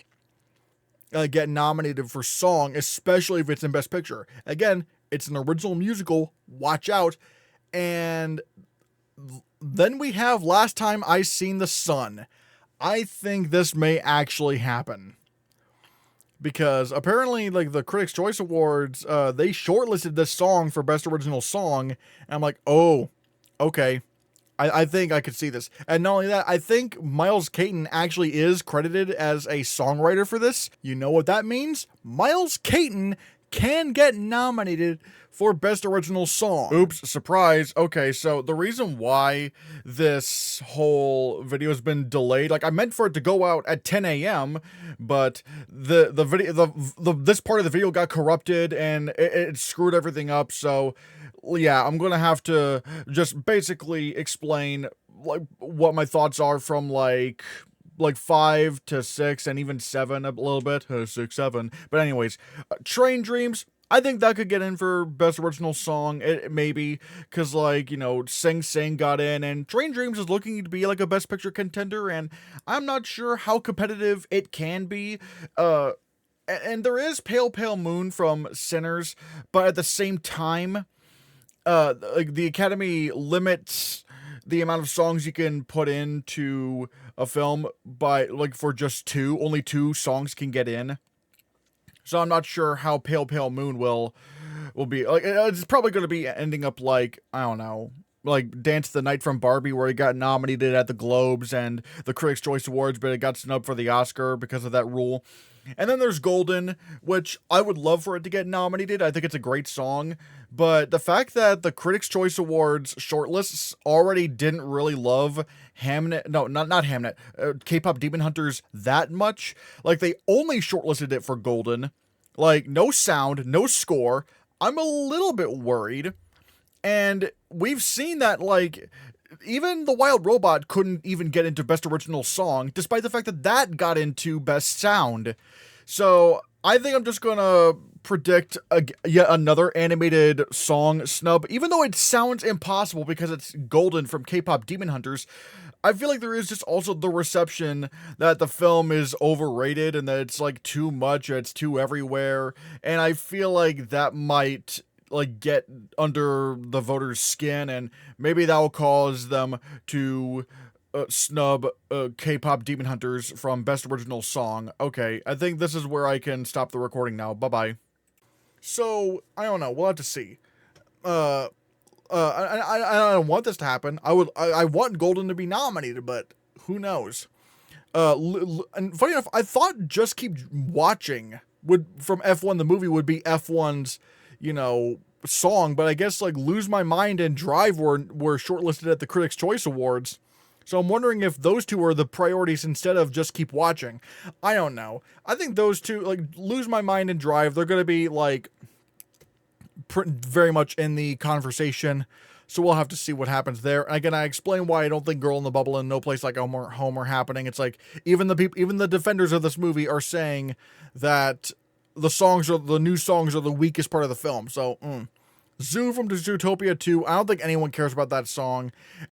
get nominated for song, especially if it's in Best Picture. Again, it's an original musical. Watch out. And then we have Last Time I Seen the Sun. I think this may actually happen. Because apparently, like, the Critics' Choice Awards, they shortlisted this song for Best Original Song. And I'm like, oh, okay. I think I could see this. And not only that, I think Miles Caton actually is credited as a songwriter for this. You know what that means? Miles Caton can get nominated for Best Original Song. Oops, surprise. Okay, so the reason why this whole video has been delayed, like, I meant for it to go out at 10 a.m., but this part of the video got corrupted and it screwed everything up. So yeah, I'm gonna have to just basically explain, like, what my thoughts are from like 5 to 6 and even 7 a little bit. 6, 7. But anyways, Train Dreams, I think that could get in for Best Original Song, maybe, because, like, Sing Sing got in, and Train Dreams is looking to be, like, a Best Picture contender, and I'm not sure how competitive it can be. And there is Pale Pale Moon from Sinners, but at the same time, like, the Academy limits the amount of songs you can put into a film by, like, for just 2. Only 2 songs can get in. So I'm not sure how Pale Pale Moon will be. Like, it's probably going to be ending up like, I don't know, like Dance the Night from Barbie, where it got nominated at the Globes and the Critics' Choice Awards, but it got snubbed for the Oscar because of that rule. And then there's Golden, which I would love for it to get nominated. I think it's a great song. But the fact that the Critics' Choice Awards shortlists already didn't really love Hamnet, no, not Hamnet, K-pop Demon Hunters that much. Like, they only shortlisted it for Golden. Like, no sound, no score. I'm a little bit worried. And we've seen that, like, even The Wild Robot couldn't even get into Best Original Song, despite the fact that that got into Best Sound. So I think I'm just gonna predict yet another animated song snub, even though it sounds impossible because it's Golden from K-pop Demon Hunters. I feel like there is just also the reception that the film is overrated and that it's like too much, it's too everywhere, and I feel like that might like get under the voters' skin, and maybe that will cause them to snub K-pop Demon Hunters from Best Original Song. Okay, I think this is where I can stop the recording now. Bye-bye. So, I don't know. We'll have to see. I don't want this to happen. I want Golden to be nominated, but who knows? And funny enough, I thought Just Keep Watching from F1 the movie would be F1's, song, but I guess like Lose My Mind and Drive were shortlisted at the Critics' Choice Awards. So I'm wondering if those two are the priorities instead of Just Keep Watching. I don't know. I think those two, like Lose My Mind and Drive, they're going to be like very much in the conversation. So we'll have to see what happens there. And again, I explain why I don't think Girl in the Bubble and No Place Like Home are happening. It's like even the defenders of this movie are saying that the new songs are the weakest part of the film. So, Zoo from Zootopia 2, I don't think anyone cares about that song.